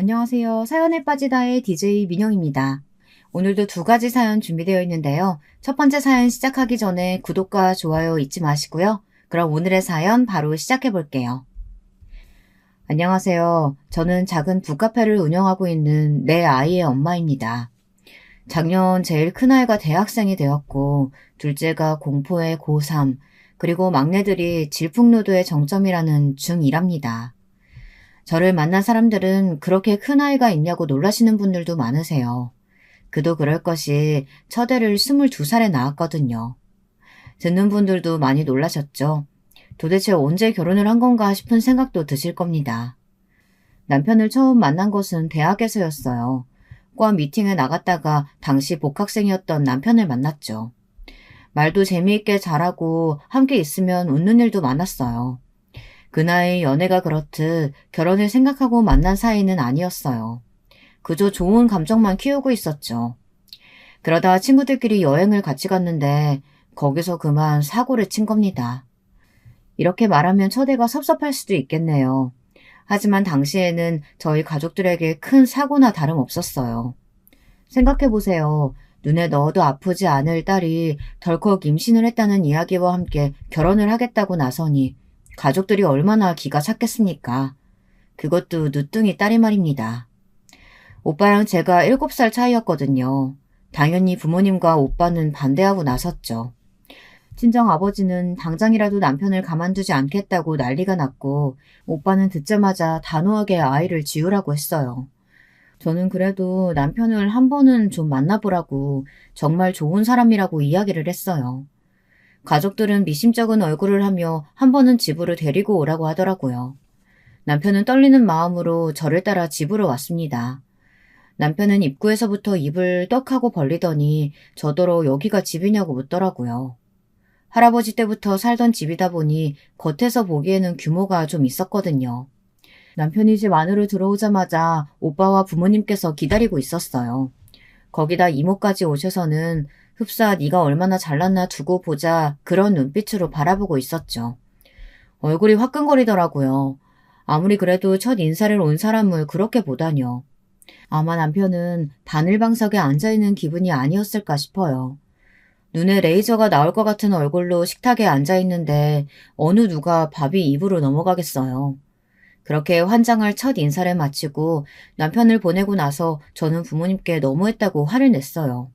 안녕하세요. 사연에 빠지다의 DJ 민영입니다. 오늘도 두 가지 사연 준비되어 있는데요. 첫 번째 사연 시작하기 전에 구독과 좋아요 잊지 마시고요. 그럼 오늘의 사연 바로 시작해 볼게요. 안녕하세요. 저는 작은 북카페를 운영하고 있는 내 아이의 엄마입니다. 작년 제일 큰아이가 대학생이 되었고 둘째가 공포의 고3, 그리고 막내들이 질풍노도의 정점이라는 중2랍니다. 저를 만난 사람들은 그렇게 큰 아이가 있냐고 놀라시는 분들도 많으세요. 그도 그럴 것이 첫애를 22살에 낳았거든요. 듣는 분들도 많이 놀라셨죠. 도대체 언제 결혼을 한 건가 싶은 생각도 드실 겁니다. 남편을 처음 만난 것은 대학에서였어요. 과 미팅에 나갔다가 당시 복학생이었던 남편을 만났죠. 말도 재미있게 잘하고 함께 있으면 웃는 일도 많았어요. 그 나이 연애가 그렇듯 결혼을 생각하고 만난 사이는 아니었어요. 그저 좋은 감정만 키우고 있었죠. 그러다 친구들끼리 여행을 같이 갔는데 거기서 그만 사고를 친 겁니다. 이렇게 말하면 처대가 섭섭할 수도 있겠네요. 하지만 당시에는 저희 가족들에게 큰 사고나 다름없었어요. 생각해보세요. 눈에 넣어도 아프지 않을 딸이 덜컥 임신을 했다는 이야기와 함께 결혼을 하겠다고 나서니 가족들이 얼마나 기가 찼겠습니까? 그것도 늦둥이 딸이 말입니다. 오빠랑 제가 7살 차이였거든요. 당연히 부모님과 오빠는 반대하고 나섰죠. 친정 아버지는 당장이라도 남편을 가만두지 않겠다고 난리가 났고 오빠는 듣자마자 단호하게 아이를 지우라고 했어요. 저는 그래도 남편을 한 번은 좀 만나보라고 정말 좋은 사람이라고 이야기를 했어요. 가족들은 미심쩍은 얼굴을 하며 한 번은 집으로 데리고 오라고 하더라고요. 남편은 떨리는 마음으로 저를 따라 집으로 왔습니다. 남편은 입구에서부터 입을 떡하고 벌리더니 저더러 여기가 집이냐고 묻더라고요. 할아버지 때부터 살던 집이다 보니 겉에서 보기에는 규모가 좀 있었거든요. 남편이 집 안으로 들어오자마자 오빠와 부모님께서 기다리고 있었어요. 거기다 이모까지 오셔서는 흡사 네가 얼마나 잘났나 두고 보자 그런 눈빛으로 바라보고 있었죠. 얼굴이 화끈거리더라고요. 아무리 그래도 첫 인사를 온 사람을 그렇게 보다뇨. 아마 남편은 바늘방석에 앉아있는 기분이 아니었을까 싶어요. 눈에 레이저가 나올 것 같은 얼굴로 식탁에 앉아있는데 어느 누가 밥이 입으로 넘어가겠어요. 그렇게 환장할 첫 인사를 마치고 남편을 보내고 나서 저는 부모님께 너무했다고 화를 냈어요.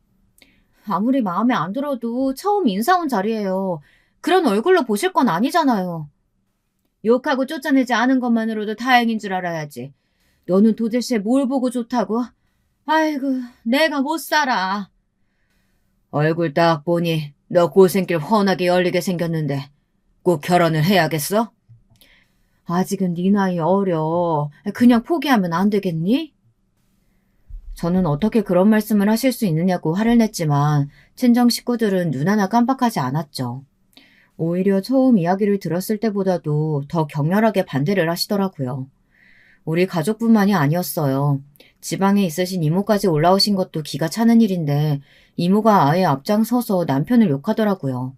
아무리 마음에 안 들어도 처음 인사 온 자리예요. 그런 얼굴로 보실 건 아니잖아요. 욕하고 쫓아내지 않은 것만으로도 다행인 줄 알아야지. 너는 도대체 뭘 보고 좋다고? 아이고, 내가 못 살아. 얼굴 딱 보니 너 고생길 훤하게 열리게 생겼는데 꼭 결혼을 해야겠어? 아직은 네 나이 어려. 그냥 포기하면 안 되겠니? 저는 어떻게 그런 말씀을 하실 수 있느냐고 화를 냈지만 친정 식구들은 눈 하나 깜빡하지 않았죠. 오히려 처음 이야기를 들었을 때보다도 더 격렬하게 반대를 하시더라고요. 우리 가족뿐만이 아니었어요. 지방에 있으신 이모까지 올라오신 것도 기가 차는 일인데 이모가 아예 앞장서서 남편을 욕하더라고요.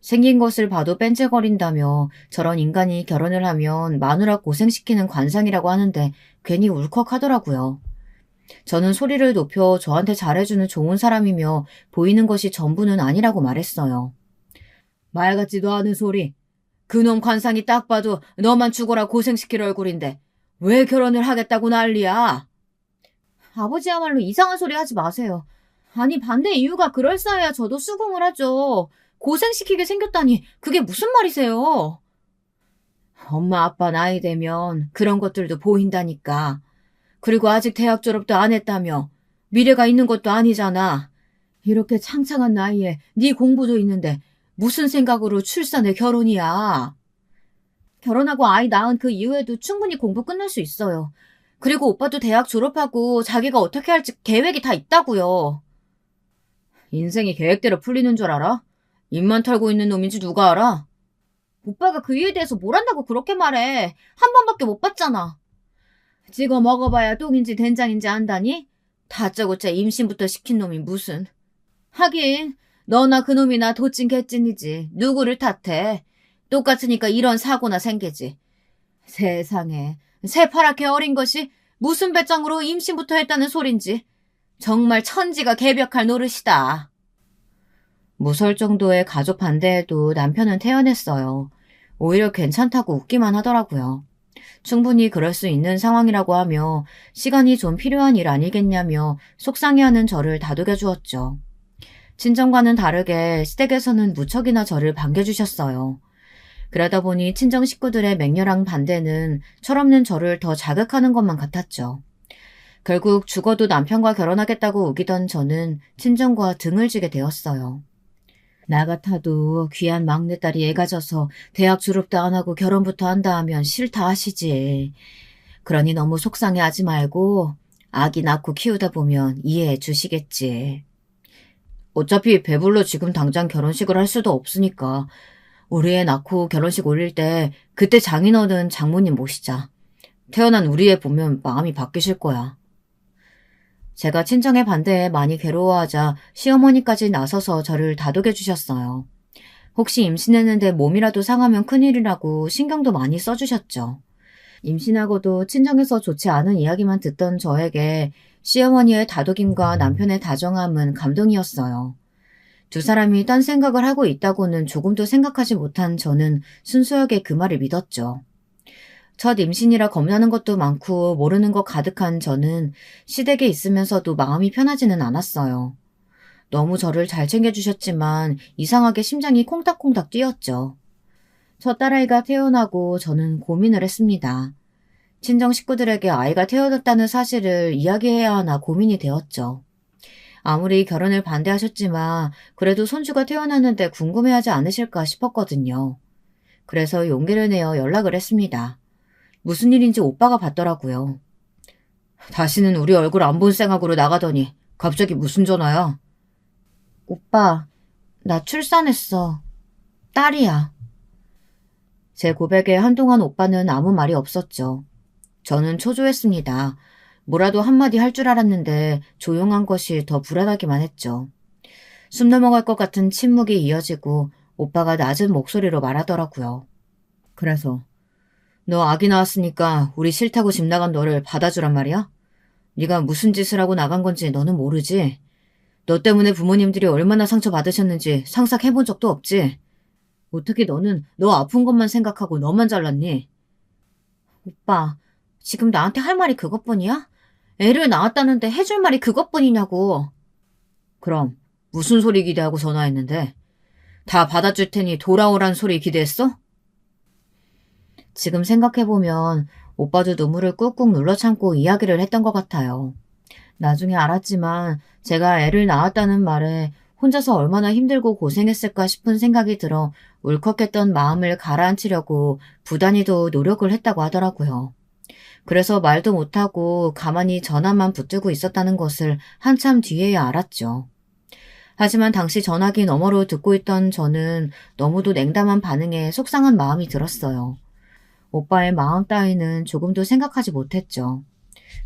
생긴 것을 봐도 뺀질거린다며 저런 인간이 결혼을 하면 마누라 고생시키는 관상이라고 하는데 괜히 울컥하더라고요. 저는 소리를 높여 저한테 잘해주는 좋은 사람이며 보이는 것이 전부는 아니라고 말했어요. 말 같지도 않은 소리. 그놈 관상이 딱 봐도 너만 죽어라 고생시킬 얼굴인데 왜 결혼을 하겠다고 난리야? 아버지야말로 이상한 소리 하지 마세요. 아니 반대 이유가 그럴싸해야 저도 수긍을 하죠. 고생시키게 생겼다니 그게 무슨 말이세요? 엄마 아빠 나이 되면 그런 것들도 보인다니까. 그리고 아직 대학 졸업도 안 했다며 미래가 있는 것도 아니잖아. 이렇게 창창한 나이에 네 공부도 있는데 무슨 생각으로 출산에 결혼이야. 결혼하고 아이 낳은 그 이후에도 충분히 공부 끝낼 수 있어요. 그리고 오빠도 대학 졸업하고 자기가 어떻게 할지 계획이 다 있다고요. 인생이 계획대로 풀리는 줄 알아? 입만 털고 있는 놈인지 누가 알아? 오빠가 그 일에 대해서 뭘 안다고 그렇게 말해. 한 번밖에 못 봤잖아. 찍어 먹어봐야 똥인지 된장인지 안다니? 다짜고짜 임신부터 시킨 놈이 무슨. 하긴 너나 그놈이나 도찐 개찐이지. 누구를 탓해. 똑같으니까 이런 사고나 생기지. 세상에 새파랗게 어린 것이 무슨 배짱으로 임신부터 했다는 소린지. 정말 천지가 개벽할 노릇이다. 무서울 정도의 가족 반대에도 남편은 태어냈어요. 오히려 괜찮다고 웃기만 하더라고요. 충분히 그럴 수 있는 상황이라고 하며 시간이 좀 필요한 일 아니겠냐며 속상해하는 저를 다독여 주었죠. 친정과는 다르게 시댁에서는 무척이나 저를 반겨주셨어요. 그러다 보니 친정 식구들의 맹렬한 반대는 철없는 저를 더 자극하는 것만 같았죠. 결국 죽어도 남편과 결혼하겠다고 우기던 저는 친정과 등을 지게 되었어요. 나 같아도 귀한 막내딸이 애가 져서 대학 졸업도 안 하고 결혼부터 한다 하면 싫다 하시지. 그러니 너무 속상해하지 말고 아기 낳고 키우다 보면 이해해 주시겠지. 어차피 배불러 지금 당장 결혼식을 할 수도 없으니까 우리 애 낳고 결혼식 올릴 때 그때 장인어른 장모님 모시자. 태어난 우리 애 보면 마음이 바뀌실 거야. 제가 친정의 반대에 많이 괴로워하자 시어머니까지 나서서 저를 다독여 주셨어요. 혹시 임신했는데 몸이라도 상하면 큰일이라고 신경도 많이 써주셨죠. 임신하고도 친정에서 좋지 않은 이야기만 듣던 저에게 시어머니의 다독임과 남편의 다정함은 감동이었어요. 두 사람이 딴 생각을 하고 있다고는 조금도 생각하지 못한 저는 순수하게 그 말을 믿었죠. 첫 임신이라 겁나는 것도 많고 모르는 것 가득한 저는 시댁에 있으면서도 마음이 편하지는 않았어요. 너무 저를 잘 챙겨주셨지만 이상하게 심장이 콩닥콩닥 뛰었죠. 첫 딸아이가 태어나고 저는 고민을 했습니다. 친정 식구들에게 아이가 태어났다는 사실을 이야기해야 하나 고민이 되었죠. 아무리 결혼을 반대하셨지만 그래도 손주가 태어났는데 궁금해하지 않으실까 싶었거든요. 그래서 용기를 내어 연락을 했습니다. 무슨 일인지 오빠가 받더라고요. 다시는 우리 얼굴 안 본 생각으로 나가더니 갑자기 무슨 전화야? 오빠, 나 출산했어. 딸이야. 제 고백에 한동안 오빠는 아무 말이 없었죠. 저는 초조했습니다. 뭐라도 한마디 할 줄 알았는데 조용한 것이 더 불안하기만 했죠. 숨 넘어갈 것 같은 침묵이 이어지고 오빠가 낮은 목소리로 말하더라고요. 그래서 너 아기 낳았으니까 우리 싫다고 집 나간 너를 받아주란 말이야? 네가 무슨 짓을 하고 나간 건지 너는 모르지? 너 때문에 부모님들이 얼마나 상처받으셨는지 상상해본 적도 없지? 어떻게 너는 너 아픈 것만 생각하고 너만 잘났니? 오빠, 지금 나한테 할 말이 그것뿐이야? 애를 낳았다는데 해줄 말이 그것뿐이냐고. 그럼 무슨 소리 기대하고 전화했는데? 다 받아줄 테니 돌아오란 소리 기대했어? 지금 생각해보면 오빠도 눈물을 꾹꾹 눌러 참고 이야기를 했던 것 같아요. 나중에 알았지만 제가 애를 낳았다는 말에 혼자서 얼마나 힘들고 고생했을까 싶은 생각이 들어 울컥했던 마음을 가라앉히려고 부단히도 노력을 했다고 하더라고요. 그래서 말도 못하고 가만히 전화만 붙들고 있었다는 것을 한참 뒤에야 알았죠. 하지만 당시 전화기 너머로 듣고 있던 저는 너무도 냉담한 반응에 속상한 마음이 들었어요. 오빠의 마음 따위는 조금도 생각하지 못했죠.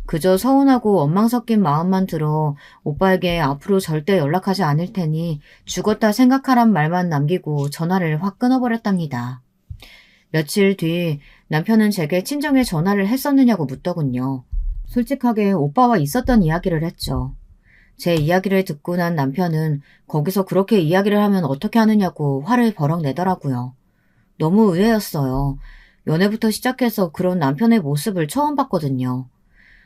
그저 서운하고 원망 섞인 마음만 들어 오빠에게 앞으로 절대 연락하지 않을 테니 죽었다 생각하란 말만 남기고 전화를 확 끊어버렸답니다. 며칠 뒤 남편은 제게 친정에 전화를 했었느냐고 묻더군요. 솔직하게 오빠와 있었던 이야기를 했죠. 제 이야기를 듣고 난 남편은 거기서 그렇게 이야기를 하면 어떻게 하느냐고 화를 버럭 내더라고요. 너무 의외였어요. 연애부터 시작해서 그런 남편의 모습을 처음 봤거든요.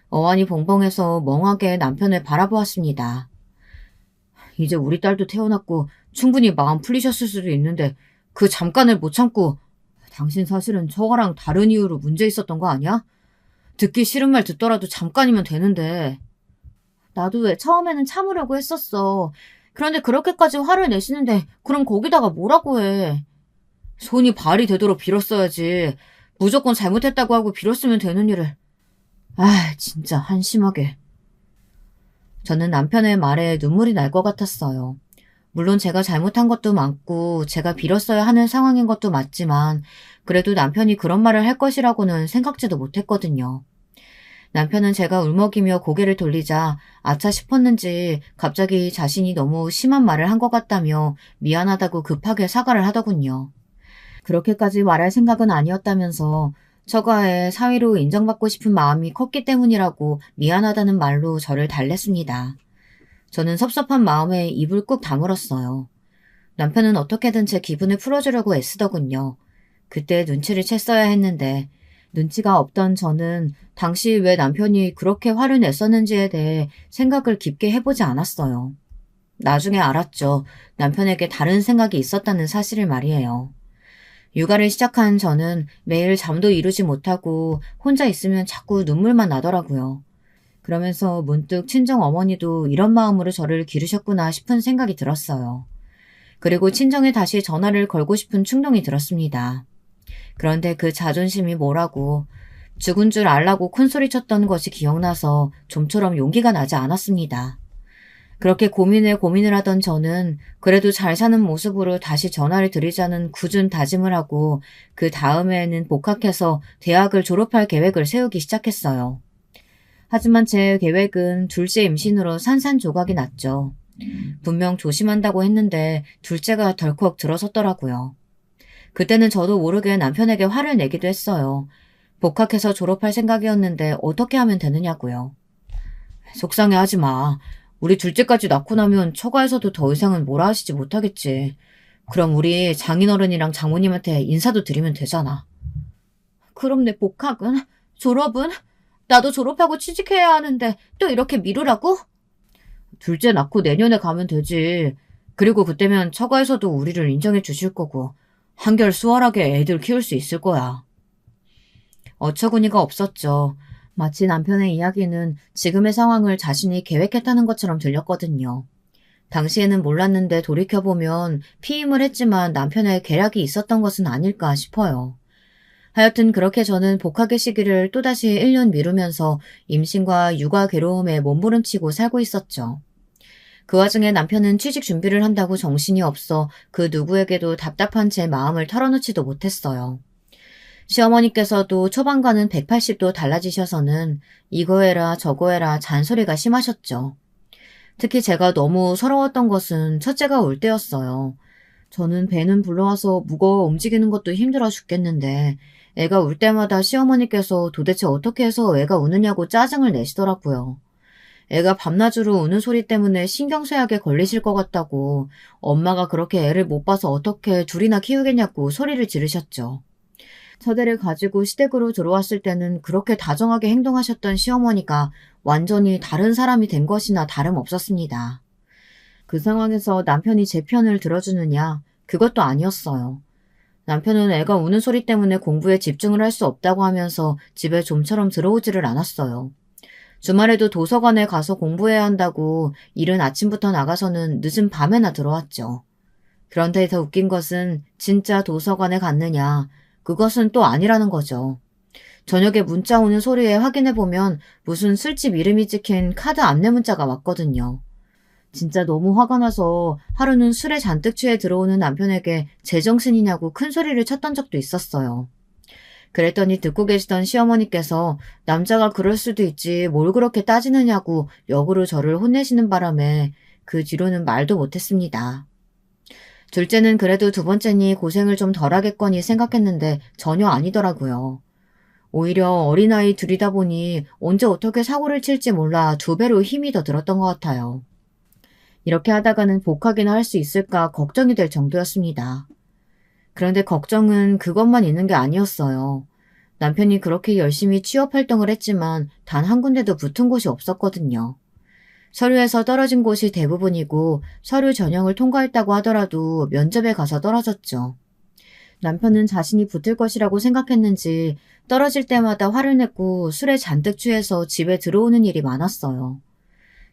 어안이 벙벙해서 멍하게 남편을 바라보았습니다. 이제 우리 딸도 태어났고 충분히 마음 풀리셨을 수도 있는데 그 잠깐을 못 참고 당신 사실은 저거랑 다른 이유로 문제 있었던 거 아니야? 듣기 싫은 말 듣더라도 잠깐이면 되는데. 나도 왜 처음에는 참으려고 했었어. 그런데 그렇게까지 화를 내시는데 그럼 거기다가 뭐라고 해. 손이 발이 되도록 빌었어야지. 무조건 잘못했다고 하고 빌었으면 되는 일을. 아, 진짜 한심하게. 저는 남편의 말에 눈물이 날 것 같았어요. 물론 제가 잘못한 것도 많고 제가 빌었어야 하는 상황인 것도 맞지만 그래도 남편이 그런 말을 할 것이라고는 생각지도 못했거든요. 남편은 제가 울먹이며 고개를 돌리자 아차 싶었는지 갑자기 자신이 너무 심한 말을 한 것 같다며 미안하다고 급하게 사과를 하더군요. 그렇게까지 말할 생각은 아니었다면서 처가에 사위로 인정받고 싶은 마음이 컸기 때문이라고 미안하다는 말로 저를 달랬습니다. 저는 섭섭한 마음에 입을 꾹 다물었어요. 남편은 어떻게든 제 기분을 풀어주려고 애쓰더군요. 그때 눈치를 챘어야 했는데 눈치가 없던 저는 당시 왜 남편이 그렇게 화를 냈었는지에 대해 생각을 깊게 해보지 않았어요. 나중에 알았죠. 남편에게 다른 생각이 있었다는 사실을 말이에요. 육아를 시작한 저는 매일 잠도 이루지 못하고 혼자 있으면 자꾸 눈물만 나더라고요. 그러면서 문득 친정 어머니도 이런 마음으로 저를 기르셨구나 싶은 생각이 들었어요. 그리고 친정에 다시 전화를 걸고 싶은 충동이 들었습니다. 그런데 그 자존심이 뭐라고 죽은 줄 알라고 큰소리 쳤던 것이 기억나서 좀처럼 용기가 나지 않았습니다. 그렇게 고민을 하던 저는 그래도 잘 사는 모습으로 다시 전화를 드리자는 굳은 다짐을 하고 그 다음에는 복학해서 대학을 졸업할 계획을 세우기 시작했어요. 하지만 제 계획은 둘째 임신으로 산산조각이 났죠. 분명 조심한다고 했는데 둘째가 덜컥 들어섰더라고요. 그때는 저도 모르게 남편에게 화를 내기도 했어요. 복학해서 졸업할 생각이었는데 어떻게 하면 되느냐고요. 속상해하지 마. 우리 둘째까지 낳고 나면 처가에서도 더 이상은 뭐라 하시지 못하겠지. 그럼 우리 장인어른이랑 장모님한테 인사도 드리면 되잖아. 그럼 내 복학은? 졸업은? 나도 졸업하고 취직해야 하는데 또 이렇게 미루라고? 둘째 낳고 내년에 가면 되지. 그리고 그때면 처가에서도 우리를 인정해 주실 거고 한결 수월하게 애들 키울 수 있을 거야. 어처구니가 없었죠. 마치 남편의 이야기는 지금의 상황을 자신이 계획했다는 것처럼 들렸거든요. 당시에는 몰랐는데 돌이켜보면 피임을 했지만 남편의 계략이 있었던 것은 아닐까 싶어요. 하여튼 그렇게 저는 복학의 시기를 또다시 1년 미루면서 임신과 육아 괴로움에 몸부림치고 살고 있었죠. 그 와중에 남편은 취직 준비를 한다고 정신이 없어 그 누구에게도 답답한 제 마음을 털어놓지도 못했어요. 시어머니께서도 초반과는 180도 달라지셔서는 이거 해라 저거 해라 잔소리가 심하셨죠. 특히 제가 너무 서러웠던 것은 첫째가 올 때였어요. 저는 배는 불러와서 무거워 움직이는 것도 힘들어 죽겠는데 애가 울 때마다 시어머니께서 도대체 어떻게 해서 애가 우느냐고 짜증을 내시더라고요. 애가 밤낮으로 우는 소리 때문에 신경쇠약에 걸리실 것 같다고 엄마가 그렇게 애를 못 봐서 어떻게 둘이나 키우겠냐고 소리를 지르셨죠. 첫애를 가지고 시댁으로 들어왔을 때는 그렇게 다정하게 행동하셨던 시어머니가 완전히 다른 사람이 된 것이나 다름없었습니다. 그 상황에서 남편이 제 편을 들어주느냐? 그것도 아니었어요. 남편은 애가 우는 소리 때문에 공부에 집중을 할 수 없다고 하면서 집에 좀처럼 들어오지를 않았어요. 주말에도 도서관에 가서 공부해야 한다고 이른 아침부터 나가서는 늦은 밤에나 들어왔죠. 그런데 더 웃긴 것은 진짜 도서관에 갔느냐? 그것은 또 아니라는 거죠. 저녁에 문자 오는 소리에 확인해보면 무슨 술집 이름이 찍힌 카드 안내 문자가 왔거든요. 진짜 너무 화가 나서 하루는 술에 잔뜩 취해 들어오는 남편에게 제정신이냐고 큰 소리를 쳤던 적도 있었어요. 그랬더니 듣고 계시던 시어머니께서 남자가 그럴 수도 있지 뭘 그렇게 따지느냐고 역으로 저를 혼내시는 바람에 그 뒤로는 말도 못했습니다. 둘째는 그래도 두 번째니 고생을 좀 덜하겠거니 생각했는데 전혀 아니더라고요. 오히려 어린아이 둘이다 보니 언제 어떻게 사고를 칠지 몰라 2배로 힘이 더 들었던 것 같아요. 이렇게 하다가는 복학이나 할 수 있을까 걱정이 될 정도였습니다. 그런데 걱정은 그것만 있는 게 아니었어요. 남편이 그렇게 열심히 취업 활동을 했지만 단 한 군데도 붙은 곳이 없었거든요. 서류에서 떨어진 곳이 대부분이고 서류 전형을 통과했다고 하더라도 면접에 가서 떨어졌죠. 남편은 자신이 붙을 것이라고 생각했는지 떨어질 때마다 화를 냈고 술에 잔뜩 취해서 집에 들어오는 일이 많았어요.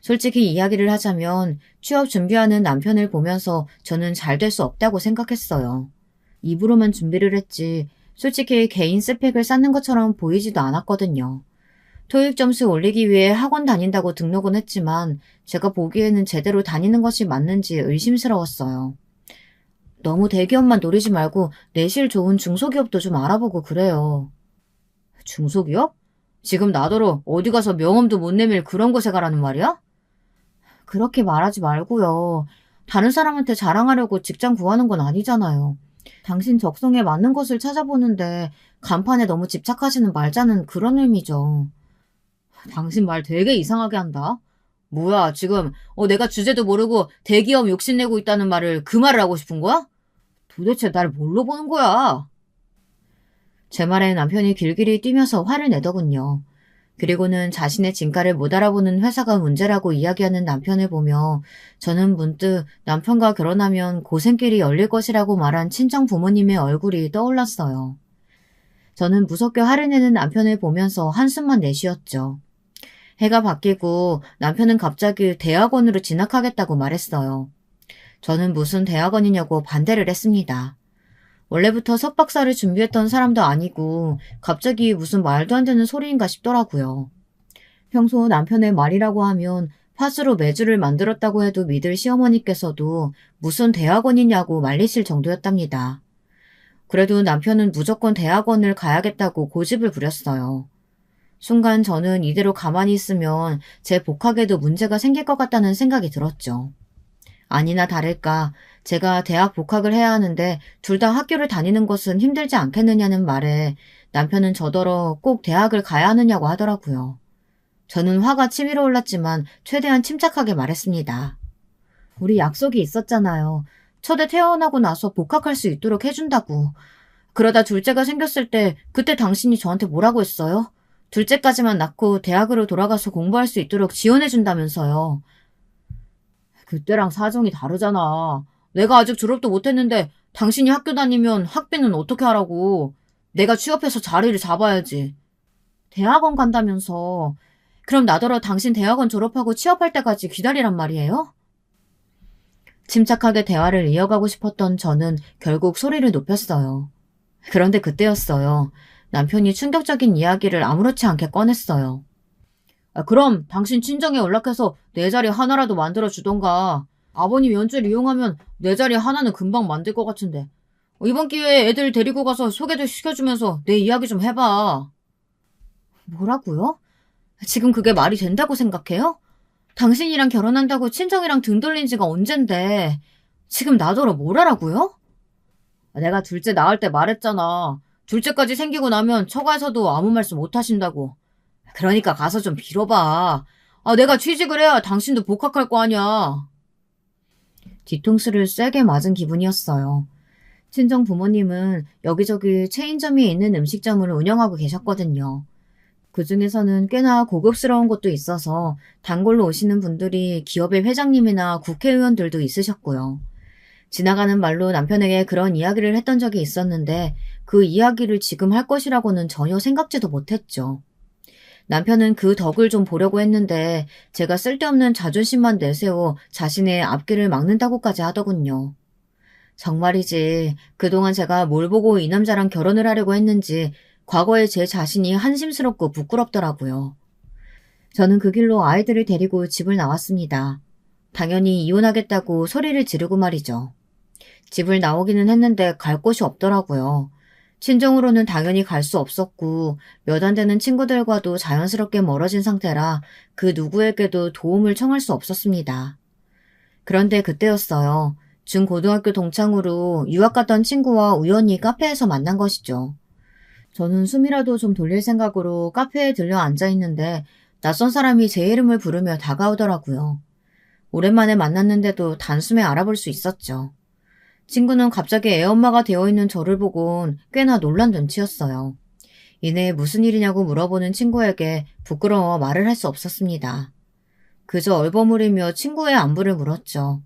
솔직히 이야기를 하자면 취업 준비하는 남편을 보면서 저는 잘 될 수 없다고 생각했어요. 입으로만 준비를 했지 솔직히 개인 스펙을 쌓는 것처럼 보이지도 않았거든요. 토익 점수 올리기 위해 학원 다닌다고 등록은 했지만 제가 보기에는 제대로 다니는 것이 맞는지 의심스러웠어요. 너무 대기업만 노리지 말고 내실 좋은 중소기업도 좀 알아보고 그래요. 중소기업? 지금 나더러 어디 가서 명함도 못 내밀 그런 곳에 가라는 말이야? 그렇게 말하지 말고요. 다른 사람한테 자랑하려고 직장 구하는 건 아니잖아요. 당신 적성에 맞는 것을 찾아보는데 간판에 너무 집착하지는 말자는 그런 의미죠. 당신 말 되게 이상하게 한다. 뭐야, 지금 내가 주제도 모르고 대기업 욕심내고 있다는 말을 그 말을 하고 싶은 거야? 도대체 날 뭘로 보는 거야? 제 말에 남편이 길길이 뛰면서 화를 내더군요. 그리고는 자신의 진가를 못 알아보는 회사가 문제라고 이야기하는 남편을 보며 저는 문득 남편과 결혼하면 고생길이 열릴 것이라고 말한 친정 부모님의 얼굴이 떠올랐어요. 저는 무섭게 화를 내는 남편을 보면서 한숨만 내쉬었죠. 해가 바뀌고 남편은 갑자기 대학원으로 진학하겠다고 말했어요. 저는 무슨 대학원이냐고 반대를 했습니다. 원래부터 석박사를 준비했던 사람도 아니고 갑자기 무슨 말도 안 되는 소리인가 싶더라고요. 평소 남편의 말이라고 하면 팥으로 메주를 만들었다고 해도 믿을 시어머니께서도 무슨 대학원이냐고 말리실 정도였답니다. 그래도 남편은 무조건 대학원을 가야겠다고 고집을 부렸어요. 순간 저는 이대로 가만히 있으면 제 복학에도 문제가 생길 것 같다는 생각이 들었죠. 아니나 다를까 제가 대학 복학을 해야 하는데 둘 다 학교를 다니는 것은 힘들지 않겠느냐는 말에 남편은 저더러 꼭 대학을 가야 하느냐고 하더라고요. 저는 화가 치밀어 올랐지만 최대한 침착하게 말했습니다. 우리 약속이 있었잖아요. 첫애 태어나고 나서 복학할 수 있도록 해준다고. 그러다 둘째가 생겼을 때 그때 당신이 저한테 뭐라고 했어요? 둘째까지만 낳고 대학으로 돌아가서 공부할 수 있도록 지원해준다면서요. 그때랑 사정이 다르잖아. 내가 아직 졸업도 못했는데 당신이 학교 다니면 학비는 어떻게 하라고. 내가 취업해서 자리를 잡아야지. 대학원 간다면서. 그럼 나더러 당신 대학원 졸업하고 취업할 때까지 기다리란 말이에요? 침착하게 대화를 이어가고 싶었던 저는 결국 소리를 높였어요. 그런데 그때였어요. 남편이 충격적인 이야기를 아무렇지 않게 꺼냈어요. 그럼 당신 친정에 연락해서 내 자리 하나라도 만들어주던가. 아버님 연줄 이용하면 내 자리 하나는 금방 만들 것 같은데. 이번 기회에 애들 데리고 가서 소개도 시켜주면서 내 이야기 좀 해봐. 뭐라고요? 지금 그게 말이 된다고 생각해요? 당신이랑 결혼한다고 친정이랑 등 돌린 지가 언젠데 지금 나더러 뭘 하라고요? 내가 둘째 낳을 때 말했잖아. 둘째까지 생기고 나면 처가에서도 아무 말씀 못 하신다고. 그러니까 가서 좀 빌어봐. 내가 취직을 해야 당신도 복학할 거 아니야. 뒤통수를 세게 맞은 기분이었어요. 친정 부모님은 여기저기 체인점이 있는 음식점을 운영하고 계셨거든요. 그 중에서는 꽤나 고급스러운 곳도 있어서 단골로 오시는 분들이 기업의 회장님이나 국회의원들도 있으셨고요. 지나가는 말로 남편에게 그런 이야기를 했던 적이 있었는데 그 이야기를 지금 할 것이라고는 전혀 생각지도 못했죠. 남편은 그 덕을 좀 보려고 했는데 제가 쓸데없는 자존심만 내세워 자신의 앞길을 막는다고까지 하더군요. 정말이지 그동안 제가 뭘 보고 이 남자랑 결혼을 하려고 했는지 과거의 제 자신이 한심스럽고 부끄럽더라고요. 저는 그 길로 아이들을 데리고 집을 나왔습니다. 당연히 이혼하겠다고 소리를 지르고 말이죠. 집을 나오기는 했는데 갈 곳이 없더라고요. 친정으로는 당연히 갈 수 없었고 몇 안 되는 친구들과도 자연스럽게 멀어진 상태라 그 누구에게도 도움을 청할 수 없었습니다. 그런데 그때였어요. 중고등학교 동창으로 유학 갔던 친구와 우연히 카페에서 만난 것이죠. 저는 숨이라도 좀 돌릴 생각으로 카페에 들려 앉아있는데 낯선 사람이 제 이름을 부르며 다가오더라고요. 오랜만에 만났는데도 단숨에 알아볼 수 있었죠. 친구는 갑자기 애엄마가 되어있는 저를 보곤 꽤나 놀란 눈치였어요. 이내 무슨 일이냐고 물어보는 친구에게 부끄러워 말을 할 수 없었습니다. 그저 얼버무리며 친구의 안부를 물었죠.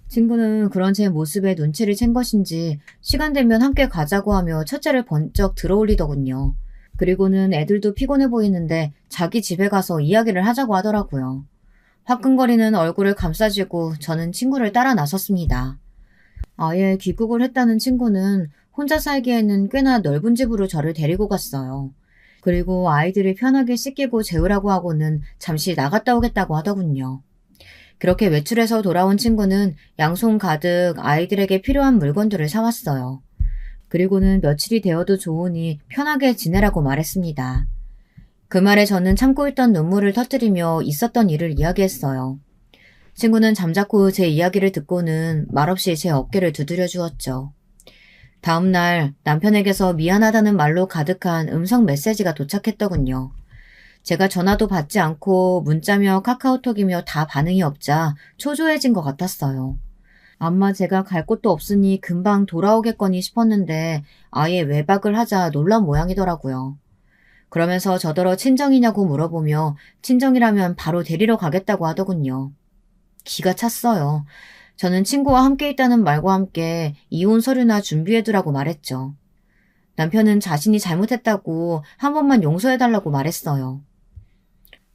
친구는 그런 제 모습에 눈치를 챈 것인지 시간 되면 함께 가자고 하며 첫째를 번쩍 들어올리더군요. 그리고는 애들도 피곤해 보이는데 자기 집에 가서 이야기를 하자고 하더라고요. 화끈거리는 얼굴을 감싸쥐고 저는 친구를 따라 나섰습니다. 아예 귀국을 했다는 친구는 혼자 살기에는 꽤나 넓은 집으로 저를 데리고 갔어요. 그리고 아이들을 편하게 씻기고 재우라고 하고는 잠시 나갔다 오겠다고 하더군요. 그렇게 외출해서 돌아온 친구는 양손 가득 아이들에게 필요한 물건들을 사왔어요. 그리고는 며칠이 되어도 좋으니 편하게 지내라고 말했습니다. 그 말에 저는 참고 있던 눈물을 터뜨리며 있었던 일을 이야기했어요. 친구는 잠자코 제 이야기를 듣고는 말없이 제 어깨를 두드려 주었죠. 다음날 남편에게서 미안하다는 말로 가득한 음성 메시지가 도착했더군요. 제가 전화도 받지 않고 문자며 카카오톡이며 다 반응이 없자 초조해진 것 같았어요. 아마 제가 갈 곳도 없으니 금방 돌아오겠거니 싶었는데 아예 외박을 하자 놀란 모양이더라고요. 그러면서 저더러 친정이냐고 물어보며 친정이라면 바로 데리러 가겠다고 하더군요. 기가 찼어요. 저는 친구와 함께 있다는 말과 함께 이혼 서류나 준비해두라고 말했죠. 남편은 자신이 잘못했다고 한 번만 용서해달라고 말했어요.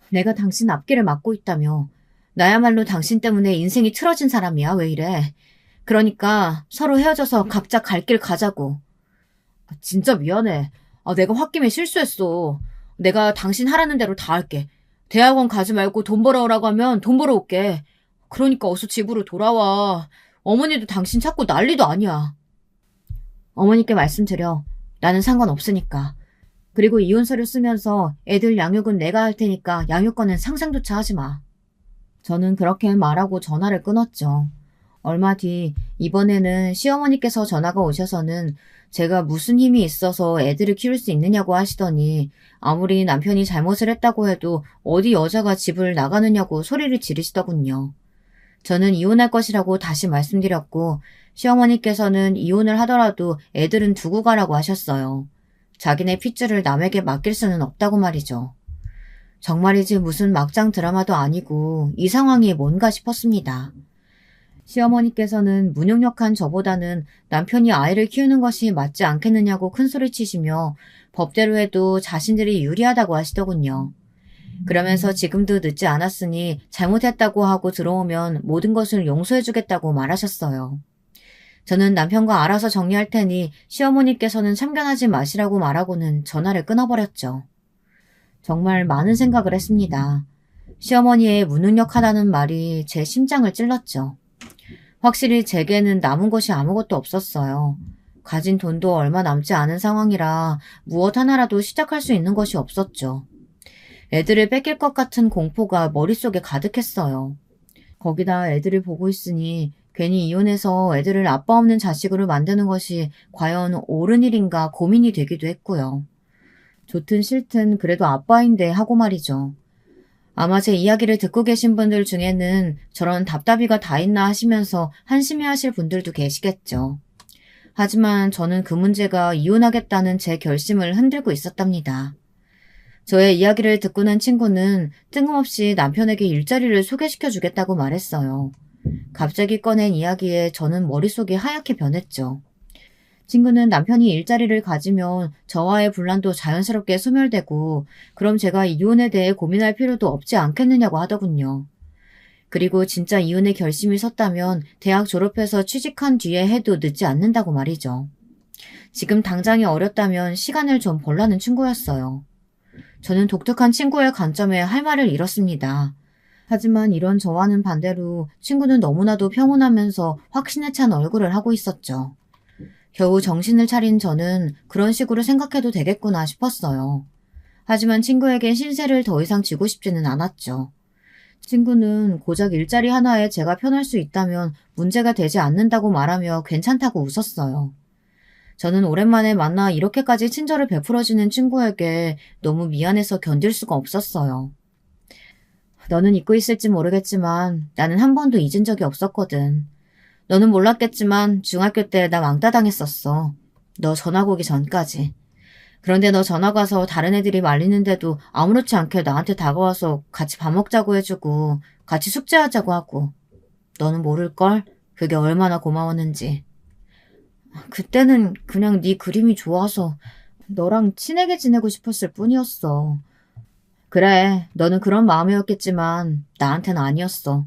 내가 당신 앞길을 막고 있다며. 나야말로 당신 때문에 인생이 틀어진 사람이야. 왜 이래? 그러니까 서로 헤어져서 각자 갈 길 가자고. 진짜 미안해. 내가 홧김에 실수했어. 내가 당신 하라는 대로 다 할게. 대학원 가지 말고 돈 벌어오라고 하면 돈 벌어올게. 그러니까 어서 집으로 돌아와. 어머니도 당신 찾고 난리도 아니야. 어머니께 말씀드려. 나는 상관없으니까. 그리고 이혼 서류 쓰면서 애들 양육은 내가 할 테니까 양육권은 상상조차 하지 마. 저는 그렇게 말하고 전화를 끊었죠. 얼마 뒤 이번에는 시어머니께서 전화가 오셔서는 제가 무슨 힘이 있어서 애들을 키울 수 있느냐고 하시더니 아무리 남편이 잘못을 했다고 해도 어디 여자가 집을 나가느냐고 소리를 지르시더군요. 저는 이혼할 것이라고 다시 말씀드렸고 시어머니께서는 이혼을 하더라도 애들은 두고 가라고 하셨어요. 자기네 핏줄을 남에게 맡길 수는 없다고 말이죠. 정말이지 무슨 막장 드라마도 아니고 이 상황이 뭔가 싶었습니다. 시어머니께서는 무능력한 저보다는 남편이 아이를 키우는 것이 맞지 않겠느냐고 큰소리치시며 법대로 해도 자신들이 유리하다고 하시더군요. 그러면서 지금도 늦지 않았으니 잘못했다고 하고 들어오면 모든 것을 용서해주겠다고 말하셨어요. 저는 남편과 알아서 정리할 테니 시어머니께서는 참견하지 마시라고 말하고는 전화를 끊어버렸죠. 정말 많은 생각을 했습니다. 시어머니의 무능력하다는 말이 제 심장을 찔렀죠. 확실히 제게는 남은 것이 아무것도 없었어요. 가진 돈도 얼마 남지 않은 상황이라 무엇 하나라도 시작할 수 있는 것이 없었죠. 애들을 뺏길 것 같은 공포가 머릿속에 가득했어요. 거기다 애들을 보고 있으니 괜히 이혼해서 애들을 아빠 없는 자식으로 만드는 것이 과연 옳은 일인가 고민이 되기도 했고요. 좋든 싫든 그래도 아빠인데 하고 말이죠. 아마 제 이야기를 듣고 계신 분들 중에는 저런 답답이가 다 있나 하시면서 한심해하실 분들도 계시겠죠. 하지만 저는 그 문제가 이혼하겠다는 제 결심을 흔들고 있었답니다. 저의 이야기를 듣고 난 친구는 뜬금없이 남편에게 일자리를 소개시켜 주겠다고 말했어요. 갑자기 꺼낸 이야기에 저는 머릿속이 하얗게 변했죠. 친구는 남편이 일자리를 가지면 저와의 분란도 자연스럽게 소멸되고 그럼 제가 이혼에 대해 고민할 필요도 없지 않겠느냐고 하더군요. 그리고 진짜 이혼의 결심이 섰다면 대학 졸업해서 취직한 뒤에 해도 늦지 않는다고 말이죠. 지금 당장이 어렵다면 시간을 좀 벌라는 친구였어요. 저는 독특한 친구의 관점에 할 말을 잃었습니다. 하지만 이런 저와는 반대로 친구는 너무나도 평온하면서 확신에 찬 얼굴을 하고 있었죠. 겨우 정신을 차린 저는 그런 식으로 생각해도 되겠구나 싶었어요. 하지만 친구에게 신세를 더 이상 지고 싶지는 않았죠. 친구는 고작 일자리 하나에 제가 편할 수 있다면 문제가 되지 않는다고 말하며 괜찮다고 웃었어요. 저는 오랜만에 만나 이렇게까지 친절을 베풀어주는 친구에게 너무 미안해서 견딜 수가 없었어요. 너는 잊고 있을지 모르겠지만 나는 한 번도 잊은 적이 없었거든. 너는 몰랐겠지만 중학교 때 나 왕따 당했었어. 너 전학 오기 전까지. 그런데 너 전학 와서 다른 애들이 말리는데도 아무렇지 않게 나한테 다가와서 같이 밥 먹자고 해주고 같이 숙제하자고 하고. 너는 모를걸? 그게 얼마나 고마웠는지. 그때는 그냥 네 그림이 좋아서 너랑 친하게 지내고 싶었을 뿐이었어. 그래, 너는 그런 마음이었겠지만 나한테는 아니었어.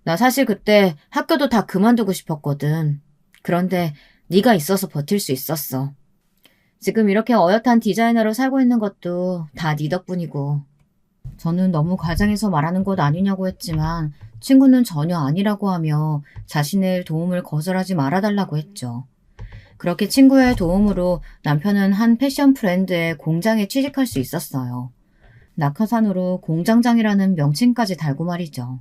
나 사실 그때 학교도 다 그만두고 싶었거든. 그런데 네가 있어서 버틸 수 있었어. 지금 이렇게 어엿한 디자이너로 살고 있는 것도 다 네 덕분이고. 저는 너무 과장해서 말하는 것 아니냐고 했지만 친구는 전혀 아니라고 하며 자신의 도움을 거절하지 말아달라고 했죠. 그렇게 친구의 도움으로 남편은 한 패션 브랜드의 공장에 취직할 수 있었어요. 낙하산으로 공장장이라는 명칭까지 달고 말이죠.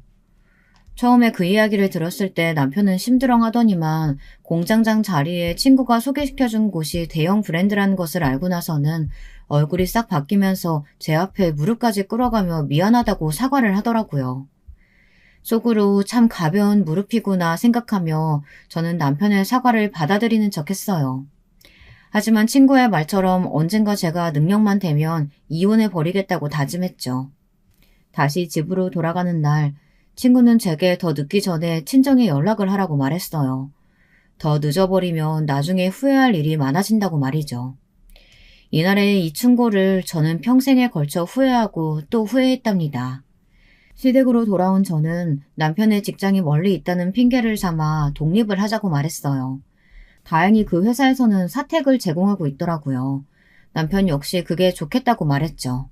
처음에 그 이야기를 들었을 때 남편은 심드렁하더니만 공장장 자리에 친구가 소개시켜준 곳이 대형 브랜드라는 것을 알고 나서는 얼굴이 싹 바뀌면서 제 앞에 무릎까지 꿇어가며 미안하다고 사과를 하더라고요. 속으로 참 가벼운 무릎이구나 생각하며 저는 남편의 사과를 받아들이는 척했어요. 하지만 친구의 말처럼 언젠가 제가 능력만 되면 이혼해버리겠다고 다짐했죠. 다시 집으로 돌아가는 날 친구는 제게 더 늦기 전에 친정에 연락을 하라고 말했어요. 더 늦어버리면 나중에 후회할 일이 많아진다고 말이죠. 이날의 이 충고를 저는 평생에 걸쳐 후회하고 또 후회했답니다. 시댁으로 돌아온 저는 남편의 직장이 멀리 있다는 핑계를 삼아 독립을 하자고 말했어요. 다행히 그 회사에서는 사택을 제공하고 있더라고요. 남편 역시 그게 좋겠다고 말했죠.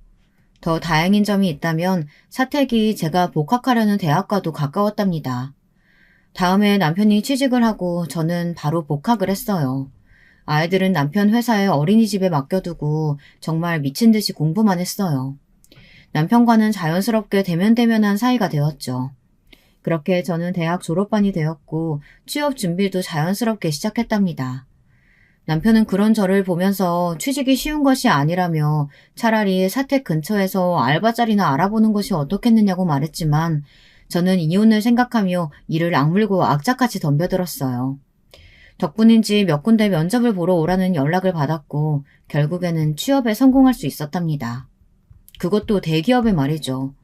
더 다행인 점이 있다면 사택이 제가 복학하려는 대학과도 가까웠답니다. 다음에 남편이 취직을 하고 저는 바로 복학을 했어요. 아이들은 남편 회사의 어린이집에 맡겨두고 정말 미친 듯이 공부만 했어요. 남편과는 자연스럽게 대면대면한 사이가 되었죠. 그렇게 저는 대학 졸업반이 되었고 취업 준비도 자연스럽게 시작했답니다. 남편은 그런 저를 보면서 취직이 쉬운 것이 아니라며 차라리 사택 근처에서 알바 자리나 알아보는 것이 어떻겠느냐고 말했지만 저는 이혼을 생각하며 이를 악물고 악착같이 덤벼들었어요. 덕분인지 몇 군데 면접을 보러 오라는 연락을 받았고 결국에는 취업에 성공할 수 있었답니다. 그것도 대기업의 말이죠.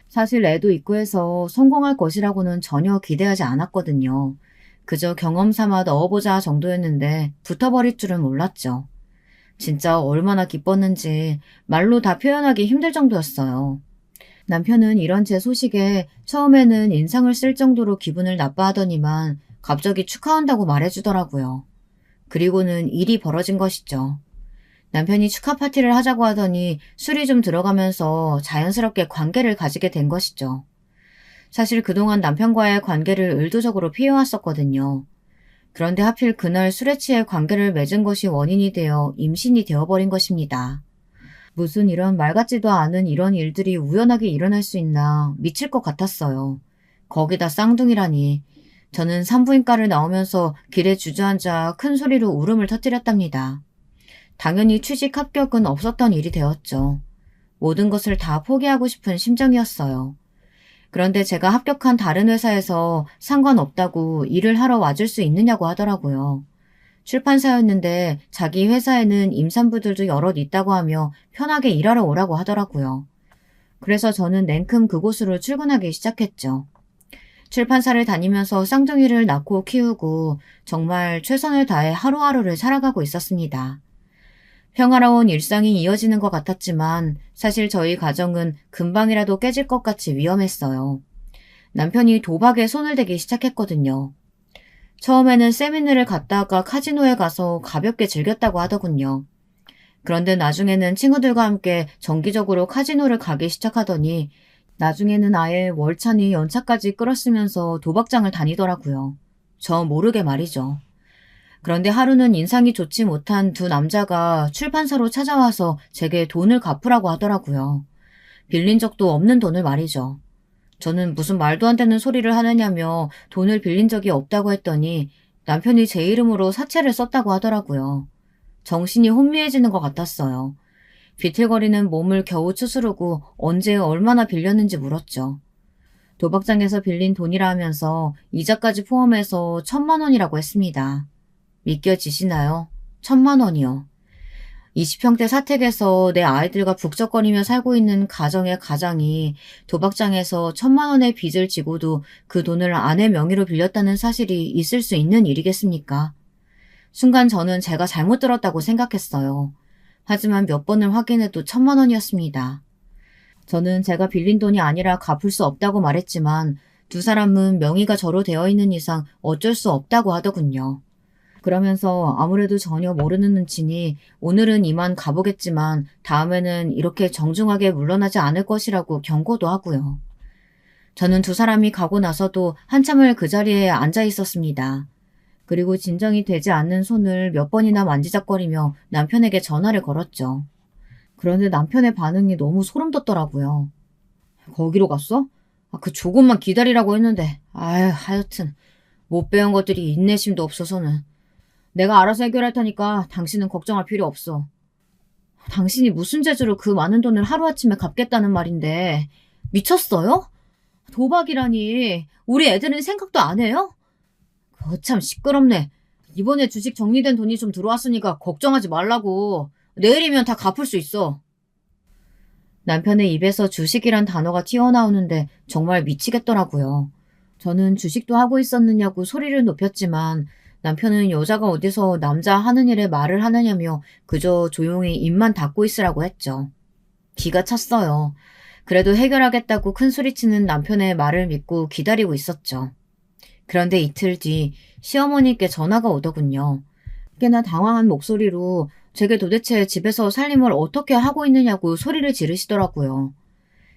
사실 애도 있고 해서 성공할 것이라고는 전혀 기대하지 않았거든요. 그저 경험 삼아 넣어보자 정도였는데 붙어버릴 줄은 몰랐죠. 진짜 얼마나 기뻤는지 말로 다 표현하기 힘들 정도였어요. 남편은 이런 제 소식에 처음에는 인상을 쓸 정도로 기분을 나빠하더니만 갑자기 축하한다고 말해주더라고요. 그리고는 일이 벌어진 것이죠. 남편이 축하 파티를 하자고 하더니 술이 좀 들어가면서 자연스럽게 관계를 가지게 된 것이죠. 사실 그동안 남편과의 관계를 의도적으로 피해왔었거든요. 그런데 하필 그날 술에 취해 관계를 맺은 것이 원인이 되어 임신이 되어버린 것입니다. 무슨 이런 말 같지도 않은 이런 일들이 우연하게 일어날 수 있나 미칠 것 같았어요. 거기다 쌍둥이라니. 저는 산부인과를 나오면서 길에 주저앉아 큰 소리로 울음을 터뜨렸답니다. 당연히 취직 합격은 없었던 일이 되었죠. 모든 것을 다 포기하고 싶은 심정이었어요. 그런데 제가 합격한 다른 회사에서 상관없다고 일을 하러 와줄 수 있느냐고 하더라고요. 출판사였는데 자기 회사에는 임산부들도 여럿 있다고 하며 편하게 일하러 오라고 하더라고요. 그래서 저는 냉큼 그곳으로 출근하기 시작했죠. 출판사를 다니면서 쌍둥이를 낳고 키우고 정말 최선을 다해 하루하루를 살아가고 있었습니다. 평화로운 일상이 이어지는 것 같았지만 사실 저희 가정은 금방이라도 깨질 것 같이 위험했어요. 남편이 도박에 손을 대기 시작했거든요. 처음에는 세미나를 갔다가 카지노에 가서 가볍게 즐겼다고 하더군요. 그런데 나중에는 친구들과 함께 정기적으로 카지노를 가기 시작하더니 나중에는 아예 월차니 연차까지 끌었으면서 도박장을 다니더라고요. 저 모르게 말이죠. 그런데 하루는 인상이 좋지 못한 두 남자가 출판사로 찾아와서 제게 돈을 갚으라고 하더라고요. 빌린 적도 없는 돈을 말이죠. 저는 무슨 말도 안 되는 소리를 하느냐며 돈을 빌린 적이 없다고 했더니 남편이 제 이름으로 사채를 썼다고 하더라고요. 정신이 혼미해지는 것 같았어요. 비틀거리는 몸을 겨우 추스르고 언제 얼마나 빌렸는지 물었죠. 도박장에서 빌린 돈이라 하면서 이자까지 포함해서 1,000만 원이라고 했습니다. 믿겨지시나요? 1,000만 원이요. 20평대 사택에서 내 아이들과 북적거리며 살고 있는 가정의 가장이 도박장에서 1,000만 원의 빚을 지고도 그 돈을 아내 명의로 빌렸다는 사실이 있을 수 있는 일이겠습니까? 순간 저는 제가 잘못 들었다고 생각했어요. 하지만 몇 번을 확인해도 1,000만 원이었습니다. 저는 제가 빌린 돈이 아니라 갚을 수 없다고 말했지만 두 사람은 명의가 저로 되어 있는 이상 어쩔 수 없다고 하더군요. 그러면서 아무래도 전혀 모르는 눈치니 오늘은 이만 가보겠지만 다음에는 이렇게 정중하게 물러나지 않을 것이라고 경고도 하고요. 저는 두 사람이 가고 나서도 한참을 그 자리에 앉아 있었습니다. 그리고 진정이 되지 않는 손을 몇 번이나 만지작거리며 남편에게 전화를 걸었죠. 그런데 남편의 반응이 너무 소름 돋더라고요. 거기로 갔어? 그 조금만 기다리라고 했는데, 아유, 하여튼 못 배운 것들이 인내심도 없어서는. 내가 알아서 해결할 테니까 당신은 걱정할 필요 없어. 당신이 무슨 재주로 그 많은 돈을 하루아침에 갚겠다는 말인데 미쳤어요? 도박이라니 우리 애들은 생각도 안 해요? 거참 시끄럽네. 이번에 주식 정리된 돈이 좀 들어왔으니까 걱정하지 말라고. 내일이면 다 갚을 수 있어. 남편의 입에서 주식이란 단어가 튀어나오는데 정말 미치겠더라고요. 저는 주식도 하고 있었느냐고 소리를 높였지만 남편은 여자가 어디서 남자 하는 일에 말을 하느냐며 그저 조용히 입만 닫고 있으라고 했죠. 기가 찼어요. 그래도 해결하겠다고 큰 소리치는 남편의 말을 믿고 기다리고 있었죠. 그런데 이틀 뒤 시어머니께 전화가 오더군요. 꽤나 당황한 목소리로 제게 도대체 집에서 살림을 어떻게 하고 있느냐고 소리를 지르시더라고요.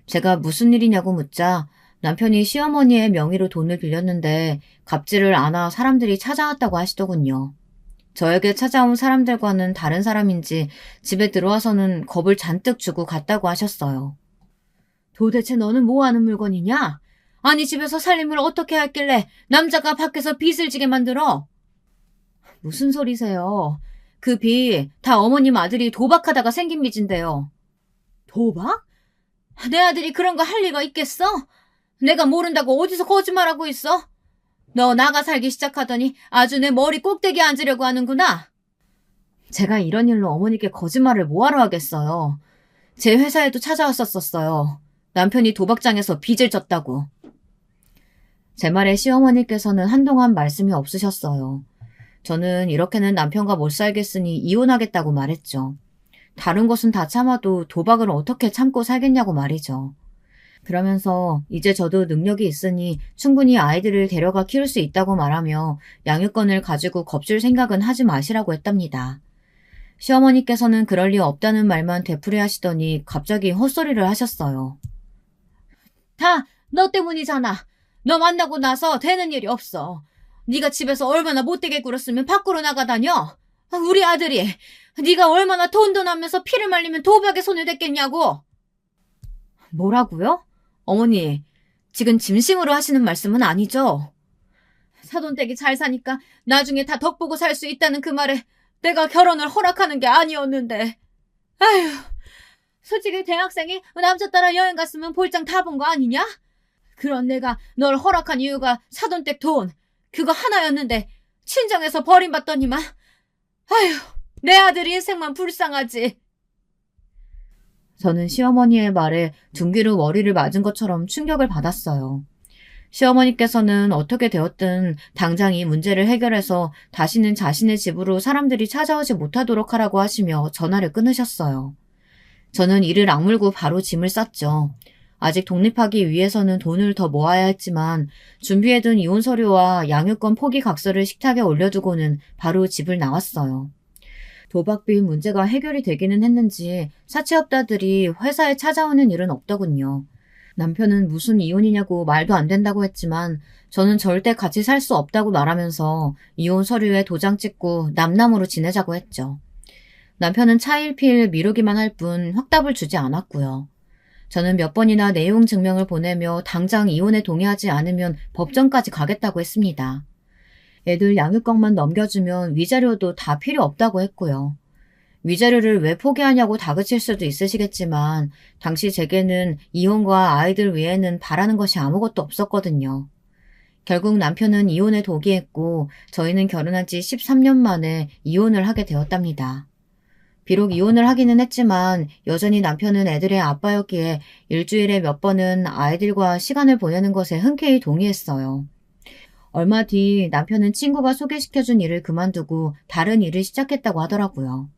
제가 무슨 일이냐고 묻자 남편이 시어머니의 명의로 돈을 빌렸는데 갚지를 않아 사람들이 찾아왔다고 하시더군요. 저에게 찾아온 사람들과는 다른 사람인지 집에 들어와서는 겁을 잔뜩 주고 갔다고 하셨어요. 도대체 너는 뭐 하는 물건이냐? 아니 집에서 살림을 어떻게 했길래 남자가 밖에서 빚을 지게 만들어? 무슨 소리세요? 그 빚 다 어머님 아들이 도박하다가 생긴 빚인데요. 도박? 내 아들이 그런 거 할 리가 있겠어? 내가 모른다고 어디서 거짓말하고 있어? 너 나가 살기 시작하더니 아주 내 머리 꼭대기에 앉으려고 하는구나. 제가 이런 일로 어머니께 거짓말을 뭐하러 하겠어요. 제 회사에도 찾아왔었어요. 남편이 도박장에서 빚을 졌다고. 제 말에 시어머니께서는 한동안 말씀이 없으셨어요. 저는 이렇게는 남편과 못 살겠으니 이혼하겠다고 말했죠. 다른 것은 다 참아도 도박을 어떻게 참고 살겠냐고 말이죠. 그러면서 이제 저도 능력이 있으니 충분히 아이들을 데려가 키울 수 있다고 말하며 양육권을 가지고 겁줄 생각은 하지 마시라고 했답니다. 시어머니께서는 그럴 리 없다는 말만 되풀이하시더니 갑자기 헛소리를 하셨어요. 다 너 때문이잖아. 너 만나고 나서 되는 일이 없어. 네가 집에서 얼마나 못되게 굴었으면 밖으로 나가다녀. 우리 아들이 네가 얼마나 돈돈하면서 피를 말리면 도박에 손을 댔겠냐고. 뭐라고요? 어머니, 지금 진심으로 하시는 말씀은 아니죠? 사돈댁이 잘 사니까 나중에 다 덕보고 살 수 있다는 그 말에 내가 결혼을 허락하는 게 아니었는데. 아휴, 솔직히 대학생이 남자 따라 여행 갔으면 볼장 다 본 거 아니냐? 그런 내가 널 허락한 이유가 사돈댁 돈, 그거 하나였는데 친정에서 버림받더니만. 아휴, 내 아들 인생만 불쌍하지. 저는 시어머니의 말에 둔기로 머리를 맞은 것처럼 충격을 받았어요. 시어머니께서는 어떻게 되었든 당장 이 문제를 해결해서 다시는 자신의 집으로 사람들이 찾아오지 못하도록 하라고 하시며 전화를 끊으셨어요. 저는 이를 악물고 바로 짐을 쌌죠. 아직 독립하기 위해서는 돈을 더 모아야 했지만 준비해둔 이혼 서류와 양육권 포기 각서를 식탁에 올려두고는 바로 집을 나왔어요. 도박비 문제가 해결이 되기는 했는지 사채업자들이 회사에 찾아오는 일은 없더군요. 남편은 무슨 이혼이냐고 말도 안 된다고 했지만 저는 절대 같이 살 수 없다고 말하면서 이혼 서류에 도장 찍고 남남으로 지내자고 했죠. 남편은 차일피일 미루기만 할 뿐 확답을 주지 않았고요. 저는 몇 번이나 내용 증명을 보내며 당장 이혼에 동의하지 않으면 법정까지 가겠다고 했습니다. 애들 양육권만 넘겨주면 위자료도 다 필요 없다고 했고요. 위자료를 왜 포기하냐고 다그칠 수도 있으시겠지만 당시 제게는 이혼과 아이들 외에는 바라는 것이 아무것도 없었거든요. 결국 남편은 이혼에 동의했고 저희는 결혼한 지 13년 만에 이혼을 하게 되었답니다. 비록 이혼을 하기는 했지만 여전히 남편은 애들의 아빠였기에 일주일에 몇 번은 아이들과 시간을 보내는 것에 흔쾌히 동의했어요. 얼마 뒤 남편은 친구가 소개시켜준 일을 그만두고 다른 일을 시작했다고 하더라고요.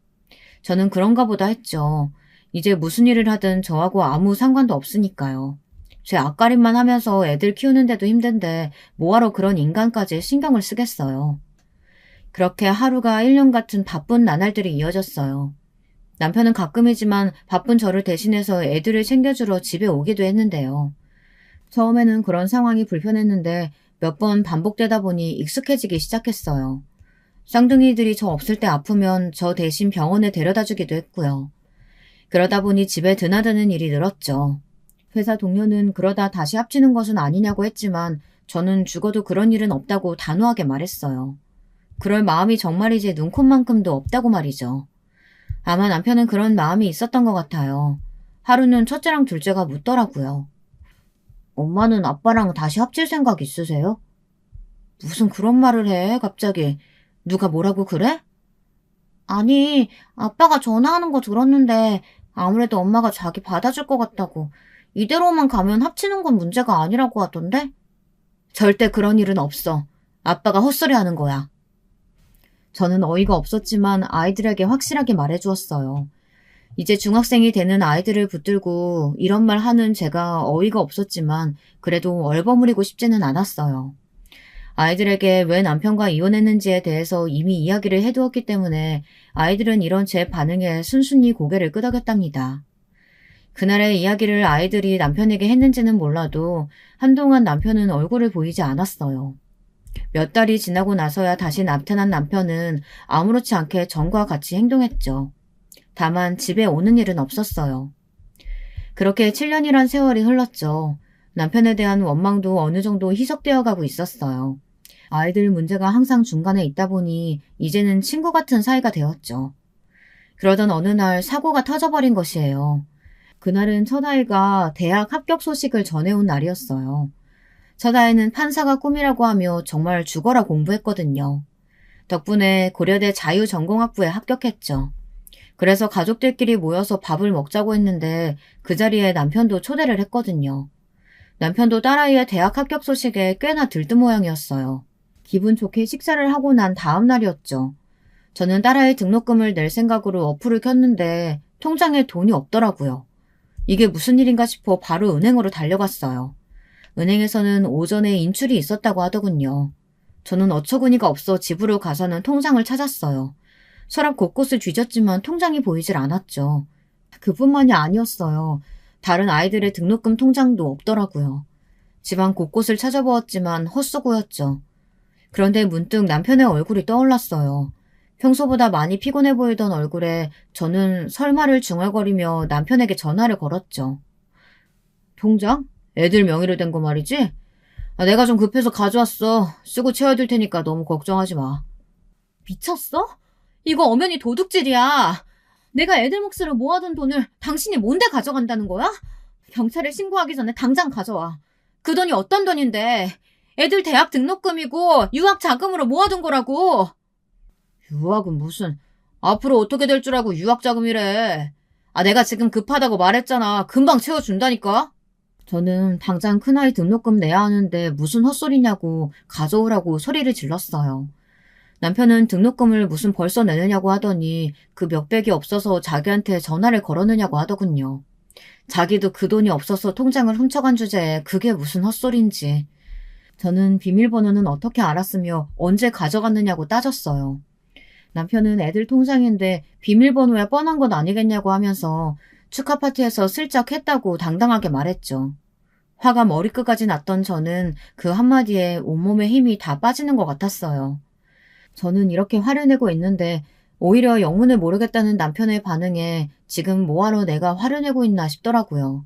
저는 그런가 보다 했죠. 이제 무슨 일을 하든 저하고 아무 상관도 없으니까요. 제 앞가림만 하면서 애들 키우는데도 힘든데 뭐하러 그런 인간까지 신경을 쓰겠어요. 그렇게 하루가 1년 같은 바쁜 나날들이 이어졌어요. 남편은 가끔이지만 바쁜 저를 대신해서 애들을 챙겨주러 집에 오기도 했는데요. 처음에는 그런 상황이 불편했는데 몇 번 반복되다 보니 익숙해지기 시작했어요. 쌍둥이들이 저 없을 때 아프면 저 대신 병원에 데려다 주기도 했고요. 그러다 보니 집에 드나드는 일이 늘었죠. 회사 동료는 그러다 다시 합치는 것은 아니냐고 했지만 저는 죽어도 그런 일은 없다고 단호하게 말했어요. 그럴 마음이 정말이지 눈꼽만큼도 없다고 말이죠. 아마 남편은 그런 마음이 있었던 것 같아요. 하루는 첫째랑 둘째가 묻더라고요. 엄마는 아빠랑 다시 합칠 생각 있으세요? 무슨 그런 말을 해, 갑자기. 누가 뭐라고 그래? 아니, 아빠가 전화하는 거 들었는데 아무래도 엄마가 자기 받아줄 것 같다고. 이대로만 가면 합치는 건 문제가 아니라고 하던데? 절대 그런 일은 없어. 아빠가 헛소리 하는 거야. 저는 어이가 없었지만 아이들에게 확실하게 말해주었어요. 이제 중학생이 되는 아이들을 붙들고 이런 말 하는 제가 어이가 없었지만 그래도 얼버무리고 싶지는 않았어요. 아이들에게 왜 남편과 이혼했는지에 대해서 이미 이야기를 해두었기 때문에 아이들은 이런 제 반응에 순순히 고개를 끄덕였답니다. 그날의 이야기를 아이들이 남편에게 했는지는 몰라도 한동안 남편은 얼굴을 보이지 않았어요. 몇 달이 지나고 나서야 다시 나타난 남편은 아무렇지 않게 전과 같이 행동했죠. 다만 집에 오는 일은 없었어요. 그렇게 7년이란 세월이 흘렀죠. 남편에 대한 원망도 어느 정도 희석되어 가고 있었어요. 아이들 문제가 항상 중간에 있다 보니 이제는 친구 같은 사이가 되었죠. 그러던 어느 날 사고가 터져버린 것이에요. 그날은 첫아이가 대학 합격 소식을 전해온 날이었어요. 첫아이는 판사가 꿈이라고 하며 정말 죽어라 공부했거든요. 덕분에 고려대 자유전공학부에 합격했죠. 그래서 가족들끼리 모여서 밥을 먹자고 했는데 그 자리에 남편도 초대를 했거든요. 남편도 딸아이의 대학 합격 소식에 꽤나 들뜬 모양이었어요. 기분 좋게 식사를 하고 난 다음 날이었죠. 저는 딸아이 등록금을 낼 생각으로 어플을 켰는데 통장에 돈이 없더라고요. 이게 무슨 일인가 싶어 바로 은행으로 달려갔어요. 은행에서는 오전에 인출이 있었다고 하더군요. 저는 어처구니가 없어 집으로 가서는 통장을 찾았어요. 서랍 곳곳을 뒤졌지만 통장이 보이질 않았죠. 그뿐만이 아니었어요. 다른 아이들의 등록금 통장도 없더라고요. 집안 곳곳을 찾아보았지만 헛수고였죠. 그런데 문득 남편의 얼굴이 떠올랐어요. 평소보다 많이 피곤해 보이던 얼굴에 저는 설마를 중얼거리며 남편에게 전화를 걸었죠. 통장? 애들 명의로 된 거 말이지? 내가 좀 급해서 가져왔어. 쓰고 채워둘 테니까 너무 걱정하지 마. 미쳤어? 이거 엄연히 도둑질이야. 내가 애들 몫으로 모아둔 돈을 당신이 뭔데 가져간다는 거야? 경찰에 신고하기 전에 당장 가져와. 그 돈이 어떤 돈인데? 애들 대학 등록금이고 유학 자금으로 모아둔 거라고. 유학은 무슨. 앞으로 어떻게 될 줄 알고 유학 자금이래. 내가 지금 급하다고 말했잖아. 금방 채워준다니까. 저는 당장 큰아이 등록금 내야 하는데 무슨 헛소리냐고 가져오라고 소리를 질렀어요. 남편은 등록금을 무슨 벌써 내느냐고 하더니 그 몇백이 없어서 자기한테 전화를 걸었느냐고 하더군요. 자기도 그 돈이 없어서 통장을 훔쳐간 주제에 그게 무슨 헛소리인지. 저는 비밀번호는 어떻게 알았으며 언제 가져갔느냐고 따졌어요. 남편은 애들 통장인데 비밀번호야 뻔한 건 아니겠냐고 하면서 축하 파티에서 슬쩍 했다고 당당하게 말했죠. 화가 머리끝까지 났던 저는 그 한마디에 온몸에 힘이 다 빠지는 것 같았어요. 저는 이렇게 화를 내고 있는데 오히려 영문을 모르겠다는 남편의 반응에 지금 뭐하러 내가 화를 내고 있나 싶더라고요.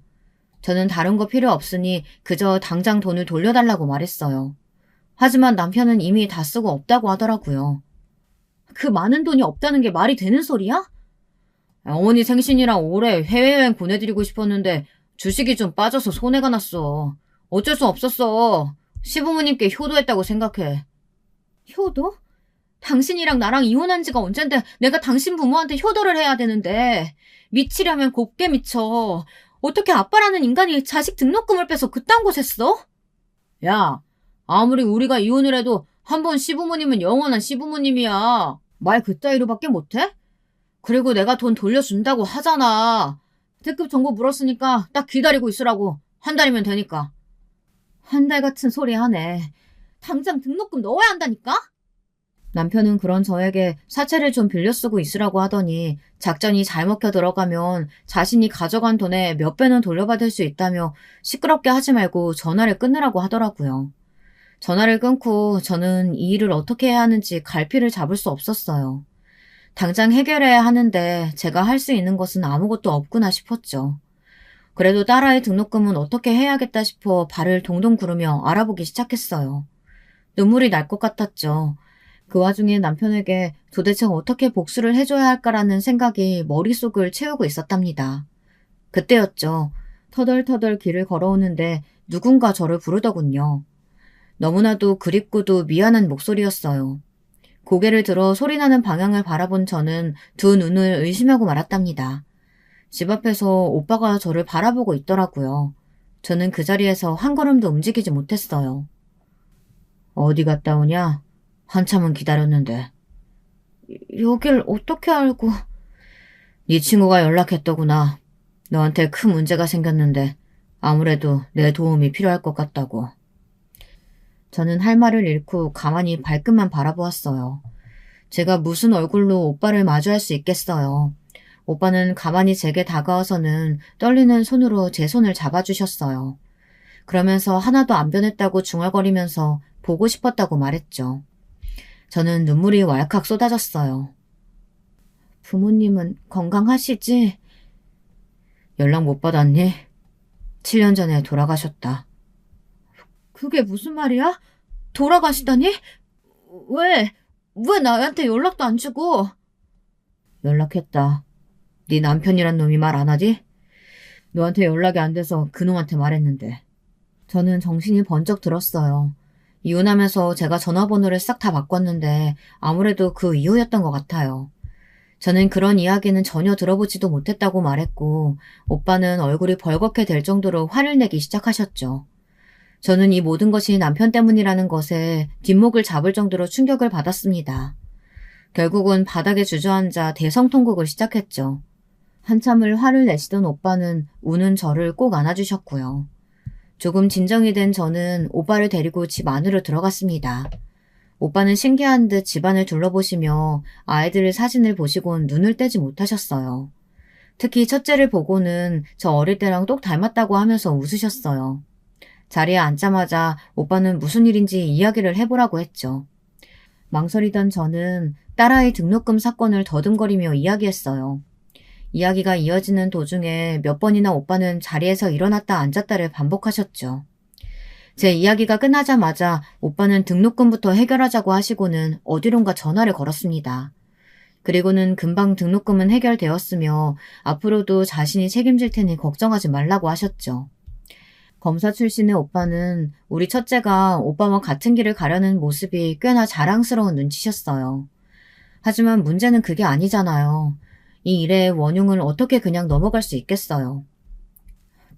저는 다른 거 필요 없으니 그저 당장 돈을 돌려달라고 말했어요. 하지만 남편은 이미 다 쓰고 없다고 하더라고요. 그 많은 돈이 없다는 게 말이 되는 소리야? 어머니 생신이랑 올해 해외여행 보내드리고 싶었는데 주식이 좀 빠져서 손해가 났어. 어쩔 수 없었어. 시부모님께 효도했다고 생각해. 효도? 당신이랑 나랑 이혼한 지가 언젠데 내가 당신 부모한테 효도를 해야 되는데 미치려면 곱게 미쳐. 어떻게 아빠라는 인간이 자식 등록금을 빼서 그딴 곳에 써? 야, 아무리 우리가 이혼을 해도 한 번 시부모님은 영원한 시부모님이야. 말 그따위로밖에 못해? 그리고 내가 돈 돌려준다고 하잖아. 특급 정보 물었으니까 딱 기다리고 있으라고. 한 달이면 되니까. 한 달 같은 소리 하네. 당장 등록금 넣어야 한다니까? 남편은 그런 저에게 사채를 좀 빌려 쓰고 있으라고 하더니 작전이 잘 먹혀 들어가면 자신이 가져간 돈의 몇 배는 돌려받을 수 있다며 시끄럽게 하지 말고 전화를 끊으라고 하더라고요. 전화를 끊고 저는 이 일을 어떻게 해야 하는지 갈피를 잡을 수 없었어요. 당장 해결해야 하는데 제가 할 수 있는 것은 아무것도 없구나 싶었죠. 그래도 딸아이 등록금은 어떻게 해야겠다 싶어 발을 동동 구르며 알아보기 시작했어요. 눈물이 날 것 같았죠. 그 와중에 남편에게 도대체 어떻게 복수를 해줘야 할까라는 생각이 머릿속을 채우고 있었답니다. 그때였죠. 터덜터덜 길을 걸어오는데 누군가 저를 부르더군요. 너무나도 그립고도 미안한 목소리였어요. 고개를 들어 소리나는 방향을 바라본 저는 두 눈을 의심하고 말았답니다. 집 앞에서 오빠가 저를 바라보고 있더라고요. 저는 그 자리에서 한 걸음도 움직이지 못했어요. 어디 갔다 오냐? 한참은 기다렸는데. 여길 어떻게 알고... 네 친구가 연락했더구나. 너한테 큰 문제가 생겼는데 아무래도 내 도움이 필요할 것 같다고. 저는 할 말을 잃고 가만히 발끝만 바라보았어요. 제가 무슨 얼굴로 오빠를 마주할 수 있겠어요. 오빠는 가만히 제게 다가와서는 떨리는 손으로 제 손을 잡아주셨어요. 그러면서 하나도 안 변했다고 중얼거리면서 보고 싶었다고 말했죠. 저는 눈물이 왈칵 쏟아졌어요. 부모님은 건강하시지? 연락 못 받았니? 7년 전에 돌아가셨다. 그게 무슨 말이야? 돌아가시다니? 왜 나한테 연락도 안 주고? 연락했다. 네 남편이란 놈이 말 안 하지? 너한테 연락이 안 돼서 그놈한테 말했는데. 저는 정신이 번쩍 들었어요. 이혼하면서 제가 전화번호를 싹 다 바꿨는데 아무래도 그 이유였던 것 같아요. 저는 그런 이야기는 전혀 들어보지도 못했다고 말했고 오빠는 얼굴이 벌겋게 될 정도로 화를 내기 시작하셨죠. 저는 이 모든 것이 남편 때문이라는 것에 뒷목을 잡을 정도로 충격을 받았습니다. 결국은 바닥에 주저앉아 대성통곡을 시작했죠. 한참을 화를 내시던 오빠는 우는 저를 꼭 안아주셨고요. 조금 진정이 된 저는 오빠를 데리고 집 안으로 들어갔습니다. 오빠는 신기한 듯 집안을 둘러보시며 아이들 사진을 보시곤 눈을 떼지 못하셨어요. 특히 첫째를 보고는 저 어릴 때랑 똑 닮았다고 하면서 웃으셨어요. 자리에 앉자마자 오빠는 무슨 일인지 이야기를 해보라고 했죠. 망설이던 저는 딸아이 등록금 사건을 더듬거리며 이야기했어요. 이야기가 이어지는 도중에 몇 번이나 오빠는 자리에서 일어났다 앉았다를 반복하셨죠. 제 이야기가 끝나자마자 오빠는 등록금부터 해결하자고 하시고는 어디론가 전화를 걸었습니다. 그리고는 금방 등록금은 해결되었으며 앞으로도 자신이 책임질 테니 걱정하지 말라고 하셨죠. 검사 출신의 오빠는 우리 첫째가 오빠와 같은 길을 가려는 모습이 꽤나 자랑스러운 눈치셨어요. 하지만 문제는 그게 아니잖아요. 이 일의 원흉을 어떻게 그냥 넘어갈 수 있겠어요.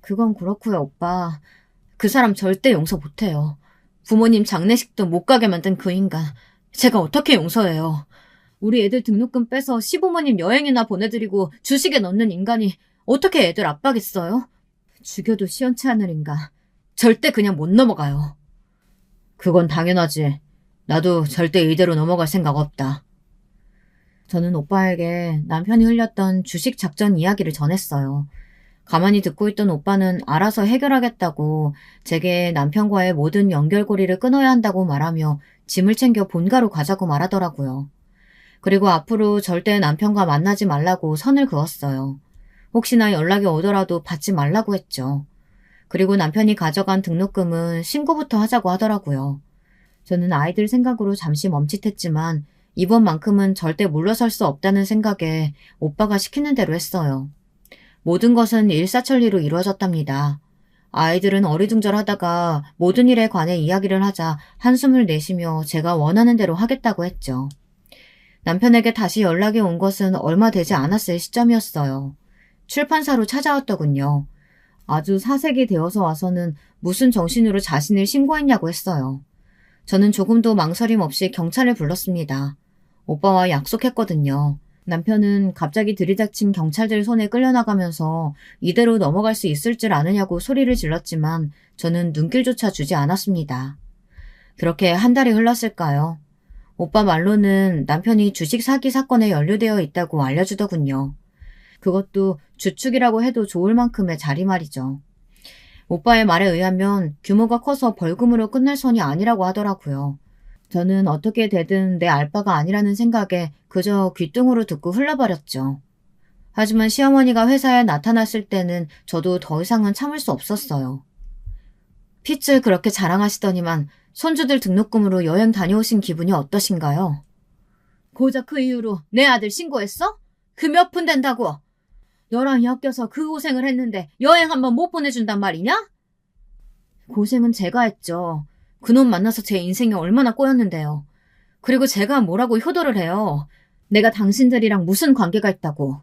그건 그렇고요, 오빠. 그 사람 절대 용서 못해요. 부모님 장례식도 못 가게 만든 그 인간. 제가 어떻게 용서해요. 우리 애들 등록금 빼서 시부모님 여행이나 보내드리고 주식에 넣는 인간이 어떻게 애들 압박했어요? 죽여도 시원치 않을 인간. 절대 그냥 못 넘어가요. 그건 당연하지. 나도 절대 이대로 넘어갈 생각 없다. 저는 오빠에게 남편이 흘렸던 주식 작전 이야기를 전했어요. 가만히 듣고 있던 오빠는 알아서 해결하겠다고 제게 남편과의 모든 연결고리를 끊어야 한다고 말하며 짐을 챙겨 본가로 가자고 말하더라고요. 그리고 앞으로 절대 남편과 만나지 말라고 선을 그었어요. 혹시나 연락이 오더라도 받지 말라고 했죠. 그리고 남편이 가져간 등록금은 신고부터 하자고 하더라고요. 저는 아이들 생각으로 잠시 멈칫했지만 이번만큼은 절대 물러설 수 없다는 생각에 오빠가 시키는 대로 했어요. 모든 것은 일사천리로 이루어졌답니다. 아이들은 어리둥절하다가 모든 일에 관해 이야기를 하자 한숨을 내쉬며 제가 원하는 대로 하겠다고 했죠. 남편에게 다시 연락이 온 것은 얼마 되지 않았을 시점이었어요. 출판사로 찾아왔더군요. 아주 사색이 되어서 와서는 무슨 정신으로 자신을 신고했냐고 했어요. 저는 조금도 망설임 없이 경찰을 불렀습니다. 오빠와 약속했거든요. 남편은 갑자기 들이닥친 경찰들 손에 끌려나가면서 이대로 넘어갈 수 있을 줄 아느냐고 소리를 질렀지만 저는 눈길조차 주지 않았습니다. 그렇게 한 달이 흘렀을까요? 오빠 말로는 남편이 주식 사기 사건에 연루되어 있다고 알려주더군요. 그것도 주축이라고 해도 좋을 만큼의 자리 말이죠. 오빠의 말에 의하면 규모가 커서 벌금으로 끝날 선이 아니라고 하더라고요. 저는 어떻게 되든 내 알바가 아니라는 생각에 그저 귓등으로 듣고 흘러버렸죠. 하지만 시어머니가 회사에 나타났을 때는 저도 더 이상은 참을 수 없었어요. 핏줄 그렇게 자랑하시더니만 손주들 등록금으로 여행 다녀오신 기분이 어떠신가요? 고작 그 이유로 내 아들 신고했어? 그 몇 푼 된다고? 너랑 엮여서 그 고생을 했는데 여행 한번 못 보내준단 말이냐? 고생은 제가 했죠. 그놈 만나서 제 인생이 얼마나 꼬였는데요. 그리고 제가 뭐라고 효도를 해요. 내가 당신들이랑 무슨 관계가 있다고.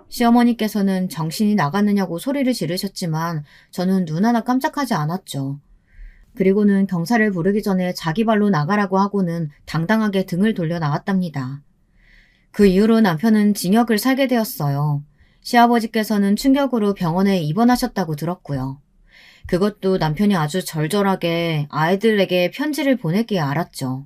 시어머니께서는 정신이 나갔느냐고 소리를 지르셨지만 저는 눈 하나 깜짝하지 않았죠. 그리고는 경찰을 부르기 전에 자기 발로 나가라고 하고는 당당하게 등을 돌려 나왔답니다. 그 이후로 남편은 징역을 살게 되었어요. 시아버지께서는 충격으로 병원에 입원하셨다고 들었고요. 그것도 남편이 아주 절절하게 아이들에게 편지를 보냈기에 알았죠.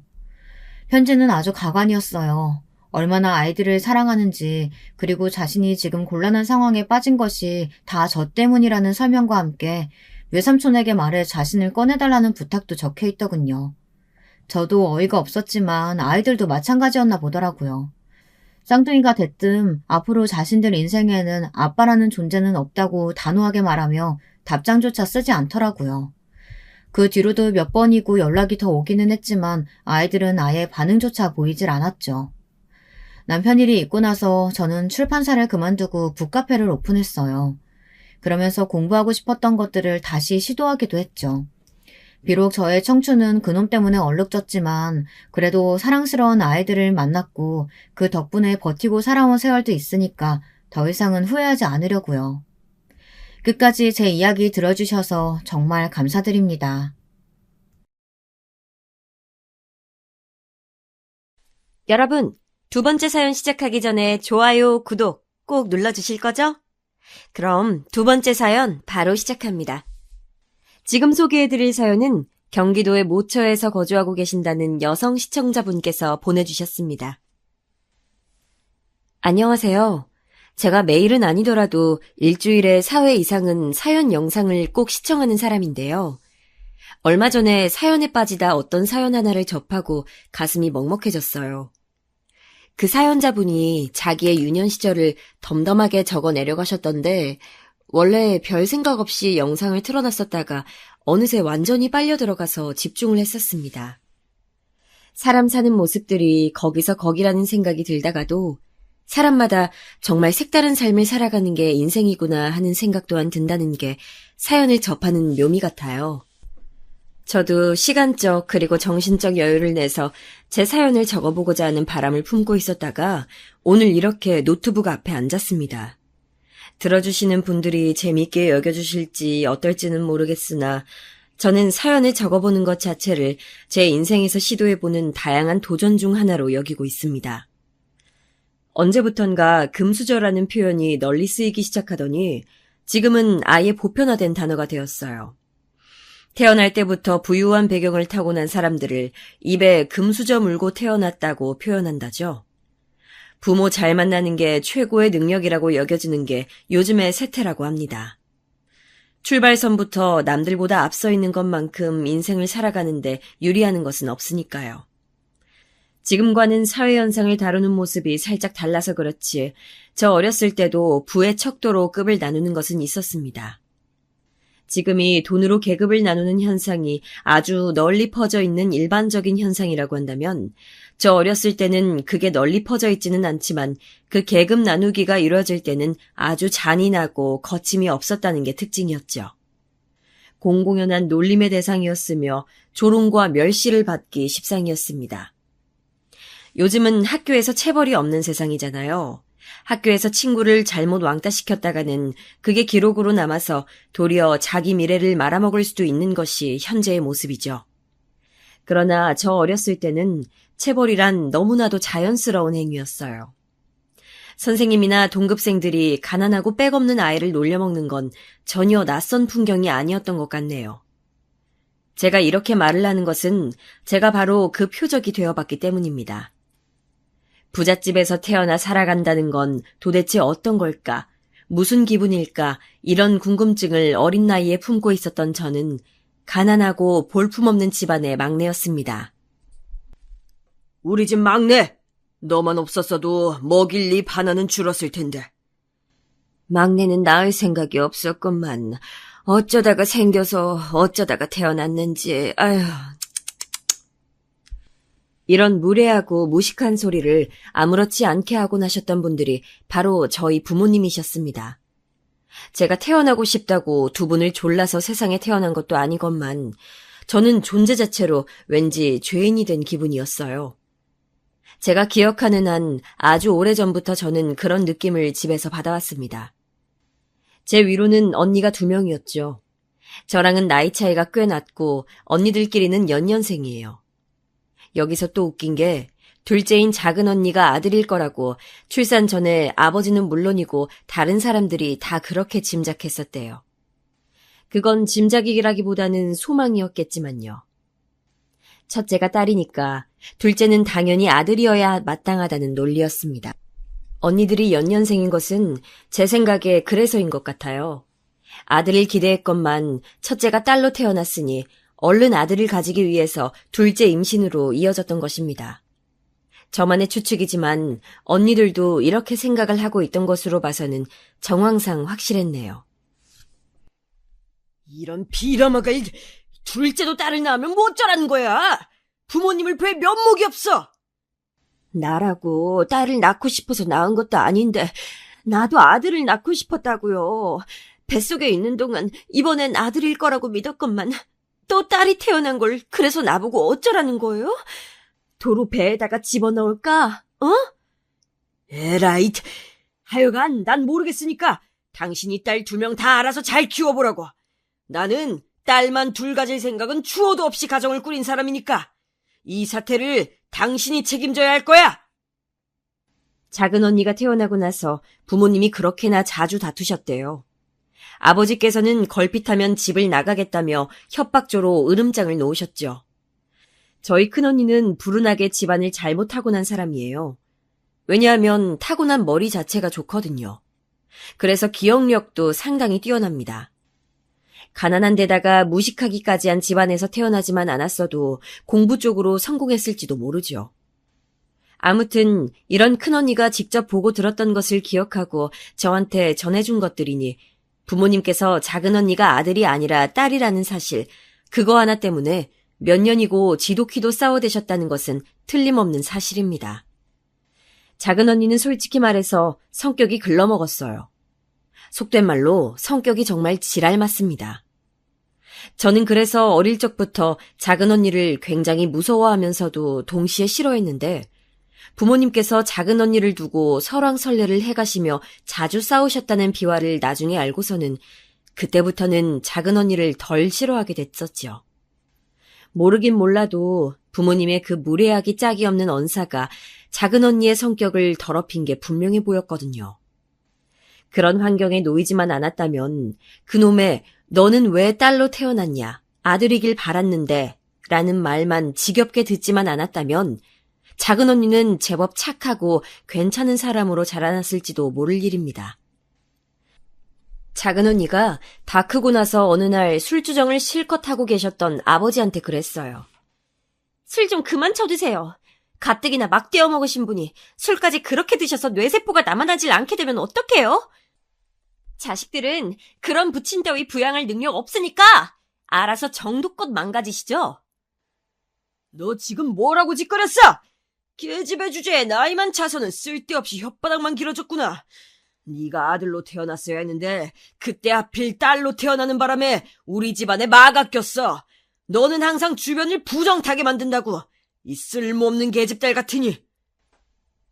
편지는 아주 가관이었어요. 얼마나 아이들을 사랑하는지, 그리고 자신이 지금 곤란한 상황에 빠진 것이 다 저 때문이라는 설명과 함께 외삼촌에게 말해 자신을 꺼내달라는 부탁도 적혀 있더군요. 저도 어이가 없었지만 아이들도 마찬가지였나 보더라고요. 쌍둥이가 됐든 앞으로 자신들 인생에는 아빠라는 존재는 없다고 단호하게 말하며 답장조차 쓰지 않더라고요. 그 뒤로도 몇 번이고 연락이 더 오기는 했지만 아이들은 아예 반응조차 보이질 않았죠. 남편 일이 있고 나서 저는 출판사를 그만두고 북카페를 오픈했어요. 그러면서 공부하고 싶었던 것들을 다시 시도하기도 했죠. 비록 저의 청춘은 그놈 때문에 얼룩졌지만 그래도 사랑스러운 아이들을 만났고 그 덕분에 버티고 살아온 세월도 있으니까 더 이상은 후회하지 않으려고요. 끝까지 제 이야기 들어주셔서 정말 감사드립니다. 여러분, 두 번째 사연 시작하기 전에 좋아요, 구독 꼭 눌러주실 거죠? 그럼 두 번째 사연 바로 시작합니다. 지금 소개해드릴 사연은 경기도의 모처에서 거주하고 계신다는 여성 시청자분께서 보내주셨습니다. 안녕하세요. 제가 매일은 아니더라도 일주일에 4회 이상은 사연 영상을 꼭 시청하는 사람인데요. 얼마 전에 사연에 빠지다 어떤 사연 하나를 접하고 가슴이 먹먹해졌어요. 그 사연자분이 자기의 유년 시절을 덤덤하게 적어 내려가셨던데 원래 별 생각 없이 영상을 틀어놨었다가 어느새 완전히 빨려 들어가서 집중을 했었습니다. 사람 사는 모습들이 거기서 거기라는 생각이 들다가도 사람마다 정말 색다른 삶을 살아가는 게 인생이구나 하는 생각 또한 든다는 게 사연을 접하는 묘미 같아요. 저도 시간적 그리고 정신적 여유를 내서 제 사연을 적어보고자 하는 바람을 품고 있었다가 오늘 이렇게 노트북 앞에 앉았습니다. 들어주시는 분들이 재미있게 여겨주실지 어떨지는 모르겠으나 저는 사연을 적어보는 것 자체를 제 인생에서 시도해보는 다양한 도전 중 하나로 여기고 있습니다. 언제부턴가 금수저라는 표현이 널리 쓰이기 시작하더니 지금은 아예 보편화된 단어가 되었어요. 태어날 때부터 부유한 배경을 타고난 사람들을 입에 금수저 물고 태어났다고 표현한다죠. 부모 잘 만나는 게 최고의 능력이라고 여겨지는 게 요즘의 세태라고 합니다. 출발선부터 남들보다 앞서 있는 것만큼 인생을 살아가는데 유리하는 것은 없으니까요. 지금과는 사회현상을 다루는 모습이 살짝 달라서 그렇지 저 어렸을 때도 부의 척도로 급을 나누는 것은 있었습니다. 지금이 돈으로 계급을 나누는 현상이 아주 널리 퍼져 있는 일반적인 현상이라고 한다면 저 어렸을 때는 그게 널리 퍼져 있지는 않지만 그 계급 나누기가 이루어질 때는 아주 잔인하고 거침이 없었다는 게 특징이었죠. 공공연한 놀림의 대상이었으며 조롱과 멸시를 받기 십상이었습니다. 요즘은 학교에서 체벌이 없는 세상이잖아요. 학교에서 친구를 잘못 왕따시켰다가는 그게 기록으로 남아서 도리어 자기 미래를 말아먹을 수도 있는 것이 현재의 모습이죠. 그러나 저 어렸을 때는 체벌이란 너무나도 자연스러운 행위였어요. 선생님이나 동급생들이 가난하고 빽없는 아이를 놀려먹는 건 전혀 낯선 풍경이 아니었던 것 같네요. 제가 이렇게 말을 하는 것은 제가 바로 그 표적이 되어봤기 때문입니다. 부잣집에서 태어나 살아간다는 건 도대체 어떤 걸까? 무슨 기분일까? 이런 궁금증을 어린 나이에 품고 있었던 저는 가난하고 볼품없는 집안의 막내였습니다. 우리 집 막내, 너만 없었어도 먹일 입 하나는 줄었을 텐데. 막내는 낳을 생각이 없었건만 어쩌다가 생겨서 어쩌다가 태어났는지 아휴. 이런 무례하고 무식한 소리를 아무렇지 않게 하고 나셨던 분들이 바로 저희 부모님이셨습니다. 제가 태어나고 싶다고 두 분을 졸라서 세상에 태어난 것도 아니건만 저는 존재 자체로 왠지 죄인이 된 기분이었어요. 제가 기억하는 한 아주 오래전부터 저는 그런 느낌을 집에서 받아왔습니다. 제 위로는 언니가 2명이었죠. 저랑은 나이 차이가 꽤 났고 언니들끼리는 연년생이에요. 여기서 또 웃긴 게 둘째인 작은 언니가 아들일 거라고 출산 전에 아버지는 물론이고 다른 사람들이 다 그렇게 짐작했었대요. 그건 짐작이라기보다는 소망이었겠지만요. 첫째가 딸이니까 둘째는 당연히 아들이어야 마땅하다는 논리였습니다. 언니들이 연년생인 것은 제 생각에 그래서인 것 같아요. 아들을 기대했건만 첫째가 딸로 태어났으니 얼른 아들을 가지기 위해서 둘째 임신으로 이어졌던 것입니다. 저만의 추측이지만 언니들도 이렇게 생각을 하고 있던 것으로 봐서는 정황상 확실했네요. 이런 비람아가 둘째도 딸을 낳으면 뭐 어쩌라는 거야? 부모님을 뵐 면목이 없어! 나라고 딸을 낳고 싶어서 낳은 것도 아닌데 나도 아들을 낳고 싶었다고요. 뱃속에 있는 동안 이번엔 아들일 거라고 믿었건만 또 딸이 태어난 걸 그래서 나보고 어쩌라는 거예요? 도로 배에다가 집어넣을까? 어? 에라이, 하여간 난 모르겠으니까 당신이 딸 2명 다 알아서 잘 키워보라고. 나는 딸만 2 가질 생각은 추호도 없이 가정을 꾸린 사람이니까 이 사태를 당신이 책임져야 할 거야. 작은 언니가 태어나고 나서 부모님이 그렇게나 자주 다투셨대요. 아버지께서는 걸핏하면 집을 나가겠다며 협박조로 으름장을 놓으셨죠. 저희 큰언니는 불운하게 집안을 잘못 타고난 사람이에요. 왜냐하면 타고난 머리 자체가 좋거든요. 그래서 기억력도 상당히 뛰어납니다. 가난한 데다가 무식하기까지 한 집안에서 태어나지만 않았어도 공부 쪽으로 성공했을지도 모르죠. 아무튼 이런 큰언니가 직접 보고 들었던 것을 기억하고 저한테 전해준 것들이니 부모님께서 작은 언니가 아들이 아니라 딸이라는 사실, 그거 하나 때문에 몇 년이고 지독히도 싸워대셨다는 것은 틀림없는 사실입니다. 작은 언니는 솔직히 말해서 성격이 글러먹었어요. 속된 말로 성격이 정말 지랄 맞습니다. 저는 그래서 어릴 적부터 작은 언니를 굉장히 무서워하면서도 동시에 싫어했는데 부모님께서 작은 언니를 두고 설왕설래를 해가시며 자주 싸우셨다는 비화를 나중에 알고서는 그때부터는 작은 언니를 덜 싫어하게 됐었죠. 모르긴 몰라도 부모님의 그 무례하기 짝이 없는 언사가 작은 언니의 성격을 더럽힌 게 분명해 보였거든요. 그런 환경에 놓이지만 않았다면 그놈의 너는 왜 딸로 태어났냐, 아들이길 바랐는데 라는 말만 지겹게 듣지만 않았다면 작은 언니는 제법 착하고 괜찮은 사람으로 자라났을지도 모를 일입니다. 작은 언니가 다 크고 나서 어느 날 술주정을 실컷 하고 계셨던 아버지한테 그랬어요. 술 좀 그만 쳐드세요. 가뜩이나 막 떼어 먹으신 분이 술까지 그렇게 드셔서 뇌세포가 남아나질 않게 되면 어떡해요? 자식들은 그런 부친 따위 부양할 능력 없으니까 알아서 정도껏 망가지시죠. 너 지금 뭐라고 짓거렸어? 계집애 주제에 나이만 차서는 쓸데없이 혓바닥만 길어졌구나. 네가 아들로 태어났어야 했는데 그때 하필 딸로 태어나는 바람에 우리 집안에 마가 꼈어. 너는 항상 주변을 부정타게 만든다고. 이 쓸모없는 계집딸 같으니.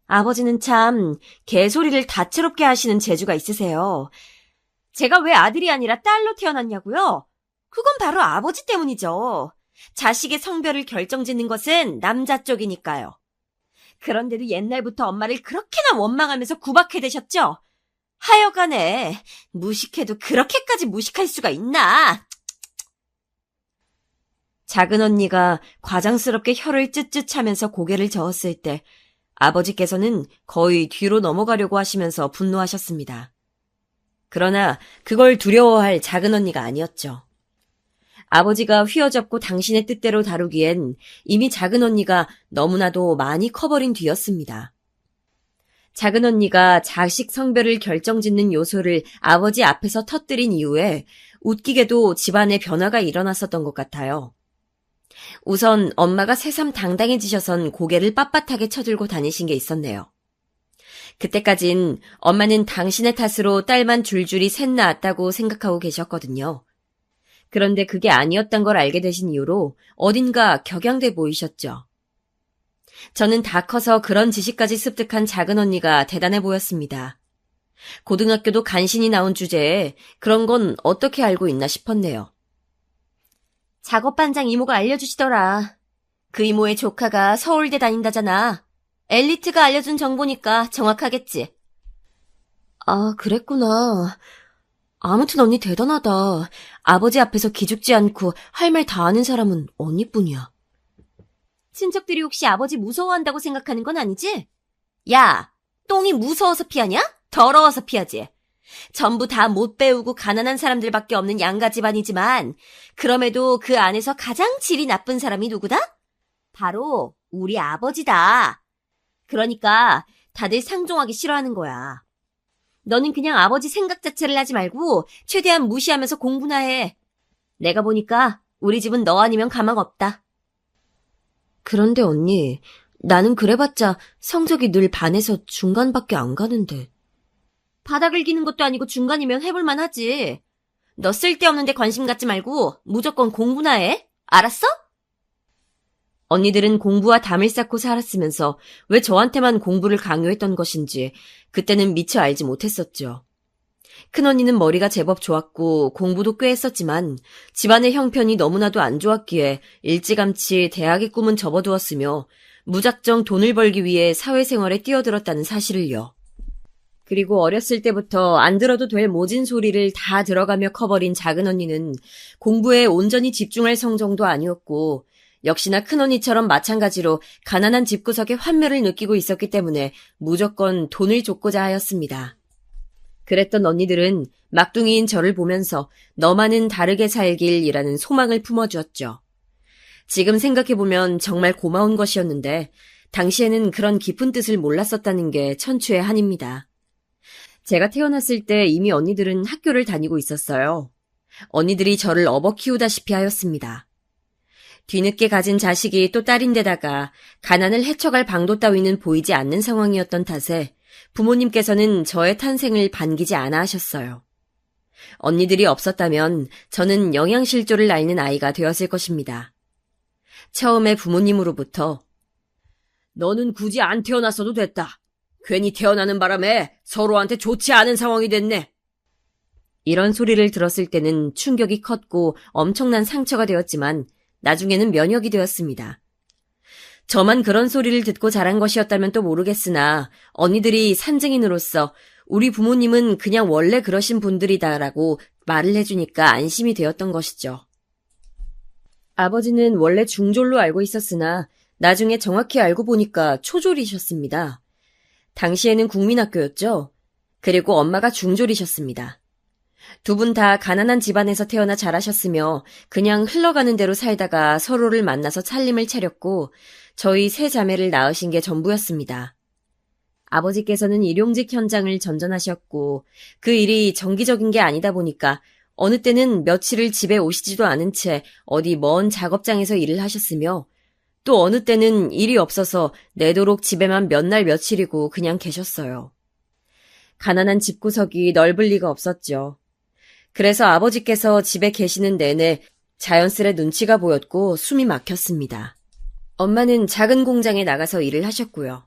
아버지는 참 개소리를 다채롭게 하시는 재주가 있으세요. 제가 왜 아들이 아니라 딸로 태어났냐고요? 그건 바로 아버지 때문이죠. 자식의 성별을 결정짓는 것은 남자 쪽이니까요. 그런데도 옛날부터 엄마를 그렇게나 원망하면서 구박해대셨죠? 하여간에 무식해도 그렇게까지 무식할 수가 있나? 작은 언니가 과장스럽게 혀를 쯧쯧 차면서 고개를 저었을 때 아버지께서는 거의 뒤로 넘어가려고 하시면서 분노하셨습니다. 그러나 그걸 두려워할 작은 언니가 아니었죠. 아버지가 휘어잡고 당신의 뜻대로 다루기엔 이미 작은 언니가 너무나도 많이 커버린 뒤였습니다. 작은 언니가 자식 성별을 결정짓는 요소를 아버지 앞에서 터뜨린 이후에 웃기게도 집안에 변화가 일어났었던 것 같아요. 우선 엄마가 새삼 당당해지셔선 고개를 빳빳하게 쳐들고 다니신 게 있었네요. 그때까진 엄마는 당신의 탓으로 딸만 줄줄이 셋 낳았다고 생각하고 계셨거든요. 그런데 그게 아니었단 걸 알게 되신 이후로 어딘가 격양돼 보이셨죠. 저는 다 커서 그런 지식까지 습득한 작은 언니가 대단해 보였습니다. 고등학교도 간신히 나온 주제에 그런 건 어떻게 알고 있나 싶었네요. 작업반장 이모가 알려주시더라. 그 이모의 조카가 서울대 다닌다잖아. 엘리트가 알려준 정보니까 정확하겠지. 아, 그랬구나. 아무튼 언니 대단하다. 아버지 앞에서 기죽지 않고 할 말 다 아는 사람은 언니뿐이야. 친척들이 혹시 아버지 무서워한다고 생각하는 건 아니지? 야, 똥이 무서워서 피하냐? 더러워서 피하지. 전부 다 못 배우고 가난한 사람들밖에 없는 양가 집안이지만 그럼에도 그 안에서 가장 질이 나쁜 사람이 누구다? 바로 우리 아버지다. 그러니까 다들 상종하기 싫어하는 거야. 너는 그냥 아버지 생각 자체를 하지 말고 최대한 무시하면서 공부나 해. 내가 보니까 우리 집은 너 아니면 가망 없다. 그런데 언니, 나는 그래봤자 성적이 늘 반에서 중간밖에 안 가는데. 바닥을 기는 것도 아니고 중간이면 해볼만 하지. 너 쓸데없는 데 관심 갖지 말고 무조건 공부나 해. 알았어? 언니들은 공부와 담을 쌓고 살았으면서 왜 저한테만 공부를 강요했던 것인지 그때는 미처 알지 못했었죠. 큰언니는 머리가 제법 좋았고 공부도 꽤 했었지만 집안의 형편이 너무나도 안 좋았기에 일찌감치 대학의 꿈은 접어두었으며 무작정 돈을 벌기 위해 사회생활에 뛰어들었다는 사실을요. 그리고 어렸을 때부터 안 들어도 될 모진 소리를 다 들어가며 커버린 작은 언니는 공부에 온전히 집중할 성정도 아니었고 역시나 큰언니처럼 마찬가지로 가난한 집구석의 환멸을 느끼고 있었기 때문에 무조건 돈을 줬고자 하였습니다. 그랬던 언니들은 막둥이인 저를 보면서 너만은 다르게 살길이라는 소망을 품어주었죠. 지금 생각해보면 정말 고마운 것이었는데 당시에는 그런 깊은 뜻을 몰랐었다는 게 천추의 한입니다. 제가 태어났을 때 이미 언니들은 학교를 다니고 있었어요. 언니들이 저를 업어 키우다시피 하였습니다. 뒤늦게 가진 자식이 또 딸인데다가 가난을 헤쳐갈 방도 따위는 보이지 않는 상황이었던 탓에 부모님께서는 저의 탄생을 반기지 않아 하셨어요. 언니들이 없었다면 저는 영양실조를 앓는 아이가 되었을 것입니다. 처음에 부모님으로부터 너는 굳이 안 태어났어도 됐다. 괜히 태어나는 바람에 서로한테 좋지 않은 상황이 됐네. 이런 소리를 들었을 때는 충격이 컸고 엄청난 상처가 되었지만 나중에는 면역이 되었습니다. 저만 그런 소리를 듣고 자란 것이었다면 또 모르겠으나 언니들이 산증인으로서 우리 부모님은 그냥 원래 그러신 분들이다라고 말을 해주니까 안심이 되었던 것이죠. 아버지는 원래 중졸로 알고 있었으나 나중에 정확히 알고 보니까 초졸이셨습니다. 당시에는 국민학교였죠. 그리고 엄마가 중졸이셨습니다. 두 분 다 가난한 집안에서 태어나 자라셨으며 그냥 흘러가는 대로 살다가 서로를 만나서 살림을 차렸고 저희 세 자매를 낳으신 게 전부였습니다. 아버지께서는 일용직 현장을 전전하셨고 그 일이 정기적인 게 아니다 보니까 어느 때는 며칠을 집에 오시지도 않은 채 어디 먼 작업장에서 일을 하셨으며 또 어느 때는 일이 없어서 내도록 집에만 몇 날 며칠이고 그냥 계셨어요. 가난한 집구석이 넓을 리가 없었죠. 그래서 아버지께서 집에 계시는 내내 자연스레 눈치가 보였고 숨이 막혔습니다. 엄마는 작은 공장에 나가서 일을 하셨고요.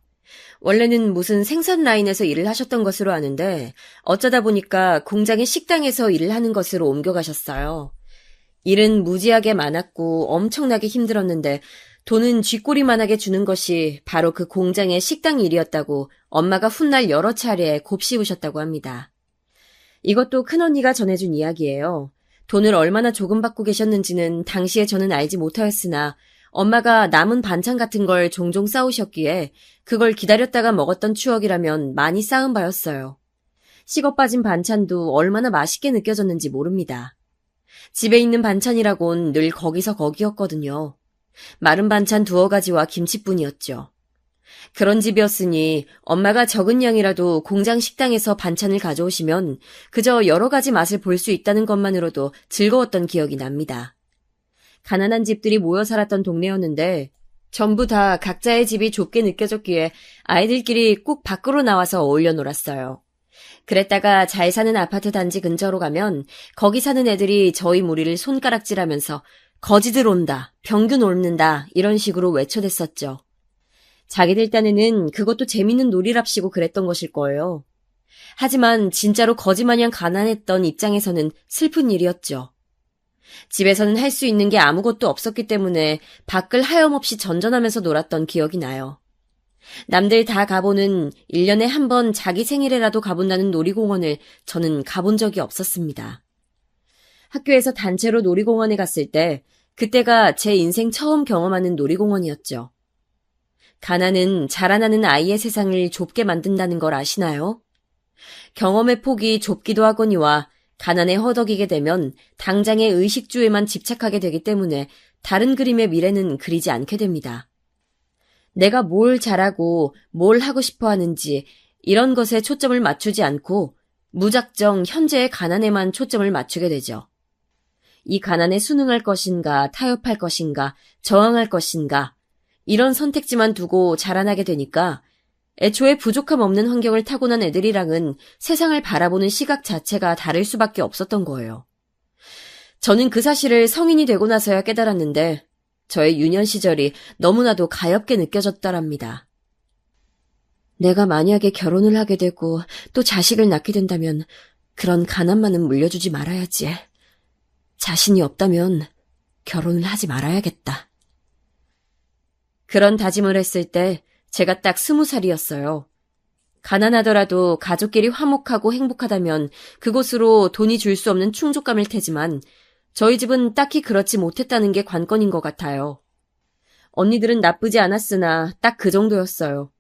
원래는 무슨 생산 라인에서 일을 하셨던 것으로 아는데 어쩌다 보니까 공장의 식당에서 일을 하는 것으로 옮겨가셨어요. 일은 무지하게 많았고 엄청나게 힘들었는데 돈은 쥐꼬리만하게 주는 것이 바로 그 공장의 식당 일이었다고 엄마가 훗날 여러 차례 곱씹으셨다고 합니다. 이것도 큰언니가 전해준 이야기예요. 돈을 얼마나 조금 받고 계셨는지는 당시에 저는 알지 못하였으나 엄마가 남은 반찬 같은 걸 종종 싸우셨기에 그걸 기다렸다가 먹었던 추억이라면 많이 쌓은 바였어요. 식어 빠진 반찬도 얼마나 맛있게 느껴졌는지 모릅니다. 집에 있는 반찬이라곤 늘 거기서 거기였거든요. 마른 반찬 두어 가지와 김치뿐이었죠. 그런 집이었으니 엄마가 적은 양이라도 공장 식당에서 반찬을 가져오시면 그저 여러 가지 맛을 볼 수 있다는 것만으로도 즐거웠던 기억이 납니다. 가난한 집들이 모여 살았던 동네였는데 전부 다 각자의 집이 좁게 느껴졌기에 아이들끼리 꼭 밖으로 나와서 어울려 놀았어요. 그랬다가 잘 사는 아파트 단지 근처로 가면 거기 사는 애들이 저희 무리를 손가락질하면서 거지들 온다, 병균 옮는다 이런 식으로 외쳐댔었죠. 자기들 딴에는 그것도 재밌는 놀이랍시고 그랬던 것일 거예요. 하지만 진짜로 거지마냥 가난했던 입장에서는 슬픈 일이었죠. 집에서는 할 수 있는 게 아무것도 없었기 때문에 밖을 하염없이 전전하면서 놀았던 기억이 나요. 남들 다 가보는 1년에 한 번 자기 생일에라도 가본다는 놀이공원을 저는 가본 적이 없었습니다. 학교에서 단체로 놀이공원에 갔을 때 그때가 제 인생 처음 경험하는 놀이공원이었죠. 가난은 자라나는 아이의 세상을 좁게 만든다는 걸 아시나요? 경험의 폭이 좁기도 하거니와 가난에 허덕이게 되면 당장의 의식주에만 집착하게 되기 때문에 다른 그림의 미래는 그리지 않게 됩니다. 내가 뭘 잘하고 뭘 하고 싶어 하는지 이런 것에 초점을 맞추지 않고 무작정 현재의 가난에만 초점을 맞추게 되죠. 이 가난에 순응할 것인가, 타협할 것인가, 저항할 것인가 이런 선택지만 두고 자라나게 되니까 애초에 부족함 없는 환경을 타고난 애들이랑은 세상을 바라보는 시각 자체가 다를 수밖에 없었던 거예요. 저는 그 사실을 성인이 되고 나서야 깨달았는데 저의 유년 시절이 너무나도 가엽게 느껴졌더랍니다. 내가 만약에 결혼을 하게 되고 또 자식을 낳게 된다면 그런 가난만은 물려주지 말아야지. 자신이 없다면 결혼을 하지 말아야겠다. 그런 다짐을 했을 때 제가 딱 20살이었어요. 가난하더라도 가족끼리 화목하고 행복하다면 그곳으로 돈이 줄 수 없는 충족감일 테지만 저희 집은 딱히 그렇지 못했다는 게 관건인 것 같아요. 언니들은 나쁘지 않았으나 딱 그 정도였어요.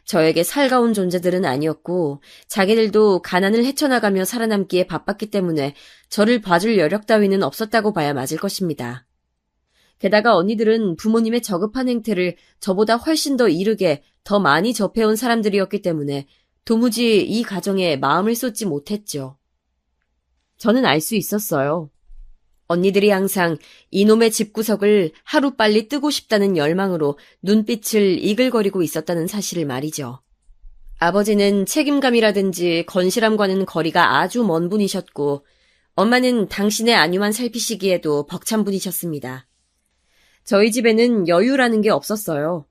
저에게 살가운 존재들은 아니었고 자기들도 가난을 헤쳐나가며 살아남기에 바빴기 때문에 저를 봐줄 여력 따위는 없었다고 봐야 맞을 것입니다. 게다가 언니들은 부모님의 저급한 행태를 저보다 훨씬 더 이르게 더 많이 접해온 사람들이었기 때문에 도무지 이 가정에 마음을 쏟지 못했죠. 저는 알 수 있었어요. 언니들이 항상 이놈의 집구석을 하루빨리 뜨고 싶다는 열망으로 눈빛을 이글거리고 있었다는 사실을 말이죠. 아버지는 책임감이라든지 건실함과는 거리가 아주 먼 분이셨고 엄마는 당신의 안위만 살피시기에도 벅찬 분이셨습니다. 저희 집에는 여유라는 게 없었어요.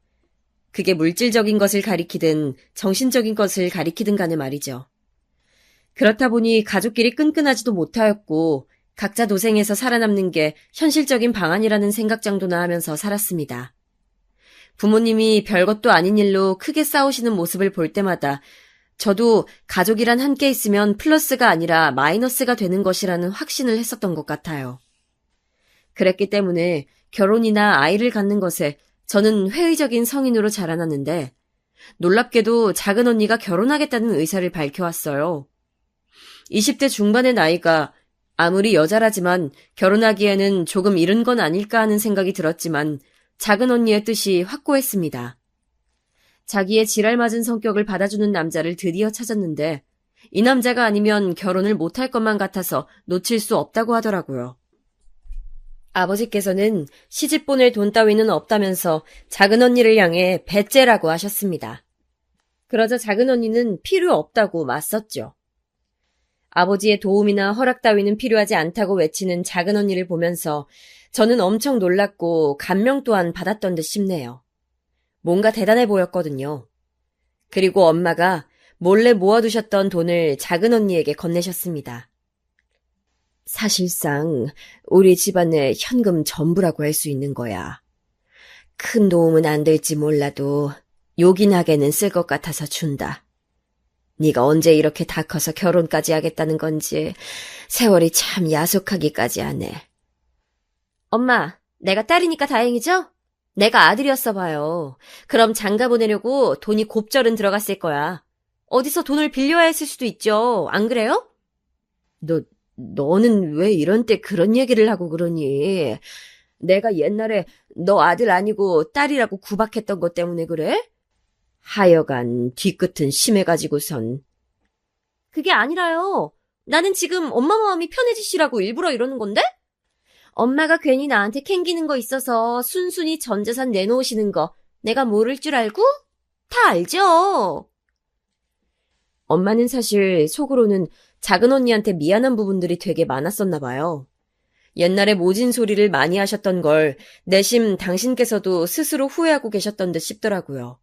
그게 물질적인 것을 가리키든 정신적인 것을 가리키든 간에 말이죠. 그렇다 보니 가족끼리 끈끈하지도 못하였고 각자 도생해서 살아남는 게 현실적인 방안이라는 생각 정도나 하면서 살았습니다. 부모님이 별것도 아닌 일로 크게 싸우시는 모습을 볼 때마다 저도 가족이란 함께 있으면 플러스가 아니라 마이너스가 되는 것이라는 확신을 했었던 것 같아요. 그랬기 때문에 결혼이나 아이를 갖는 것에 저는 회의적인 성인으로 자라났는데 놀랍게도 작은 언니가 결혼하겠다는 의사를 밝혀왔어요. 20대 중반의 나이가 아무리 여자라지만 결혼하기에는 조금 이른 건 아닐까 하는 생각이 들었지만 작은 언니의 뜻이 확고했습니다. 자기의 지랄맞은 성격을 받아주는 남자를 드디어 찾았는데 이 남자가 아니면 결혼을 못할 것만 같아서 놓칠 수 없다고 하더라고요. 아버지께서는 시집 보낼 돈 따위는 없다면서 작은 언니를 향해 배째라고 하셨습니다. 그러자 작은 언니는 필요 없다고 맞섰죠. 아버지의 도움이나 허락 따위는 필요하지 않다고 외치는 작은 언니를 보면서 저는 엄청 놀랐고 감명 또한 받았던 듯 싶네요. 뭔가 대단해 보였거든요. 그리고 엄마가 몰래 모아두셨던 돈을 작은 언니에게 건네셨습니다. 사실상 우리 집안의 현금 전부라고 할 수 있는 거야. 큰 도움은 안 될지 몰라도 요긴하게는 쓸 것 같아서 준다. 네가 언제 이렇게 다 커서 결혼까지 하겠다는 건지 세월이 참 야속하기까지 하네. 엄마, 내가 딸이니까 다행이죠? 내가 아들이었어 봐요. 그럼 장가 보내려고 돈이 곱절은 들어갔을 거야. 어디서 돈을 빌려야 했을 수도 있죠. 안 그래요? 너는 왜 이런 때 그런 얘기를 하고 그러니? 내가 옛날에 너 아들 아니고 딸이라고 구박했던 것 때문에 그래? 하여간 뒤끝은 심해가지고선. 그게 아니라요. 나는 지금 엄마 마음이 편해지시라고 일부러 이러는 건데? 엄마가 괜히 나한테 캥기는 거 있어서 순순히 전 재산 내놓으시는 거 내가 모를 줄 알고? 다 알죠? 엄마는 사실 속으로는 작은 언니한테 미안한 부분들이 되게 많았었나 봐요. 옛날에 모진 소리를 많이 하셨던 걸 내심 당신께서도 스스로 후회하고 계셨던 듯 싶더라고요.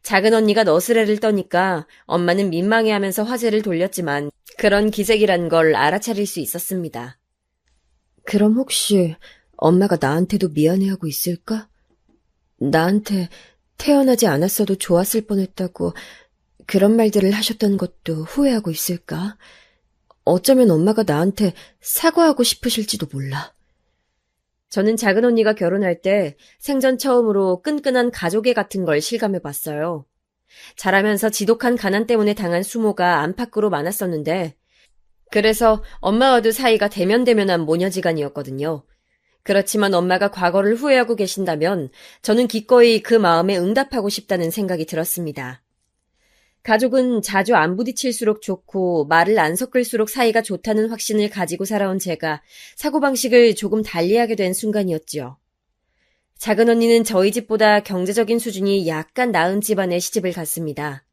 작은 언니가 너스레를 떠니까 엄마는 민망해하면서 화제를 돌렸지만 그런 기색이란 걸 알아차릴 수 있었습니다. 그럼 혹시 엄마가 나한테도 미안해하고 있을까? 나한테 태어나지 않았어도 좋았을 뻔했다고 그런 말들을 하셨던 것도 후회하고 있을까? 어쩌면 엄마가 나한테 사과하고 싶으실지도 몰라. 저는 작은 언니가 결혼할 때 생전 처음으로 끈끈한 가족애 같은 걸 실감해봤어요. 자라면서 지독한 가난 때문에 당한 수모가 안팎으로 많았었는데 그래서 엄마와도 사이가 대면대면한 모녀지간이었거든요. 그렇지만 엄마가 과거를 후회하고 계신다면 저는 기꺼이 그 마음에 응답하고 싶다는 생각이 들었습니다. 가족은 자주 안 부딪힐수록 좋고 말을 안 섞을수록 사이가 좋다는 확신을 가지고 살아온 제가 사고방식을 조금 달리하게 된 순간이었지요. 작은 언니는 저희 집보다 경제적인 수준이 약간 나은 집안에 시집을 갔습니다.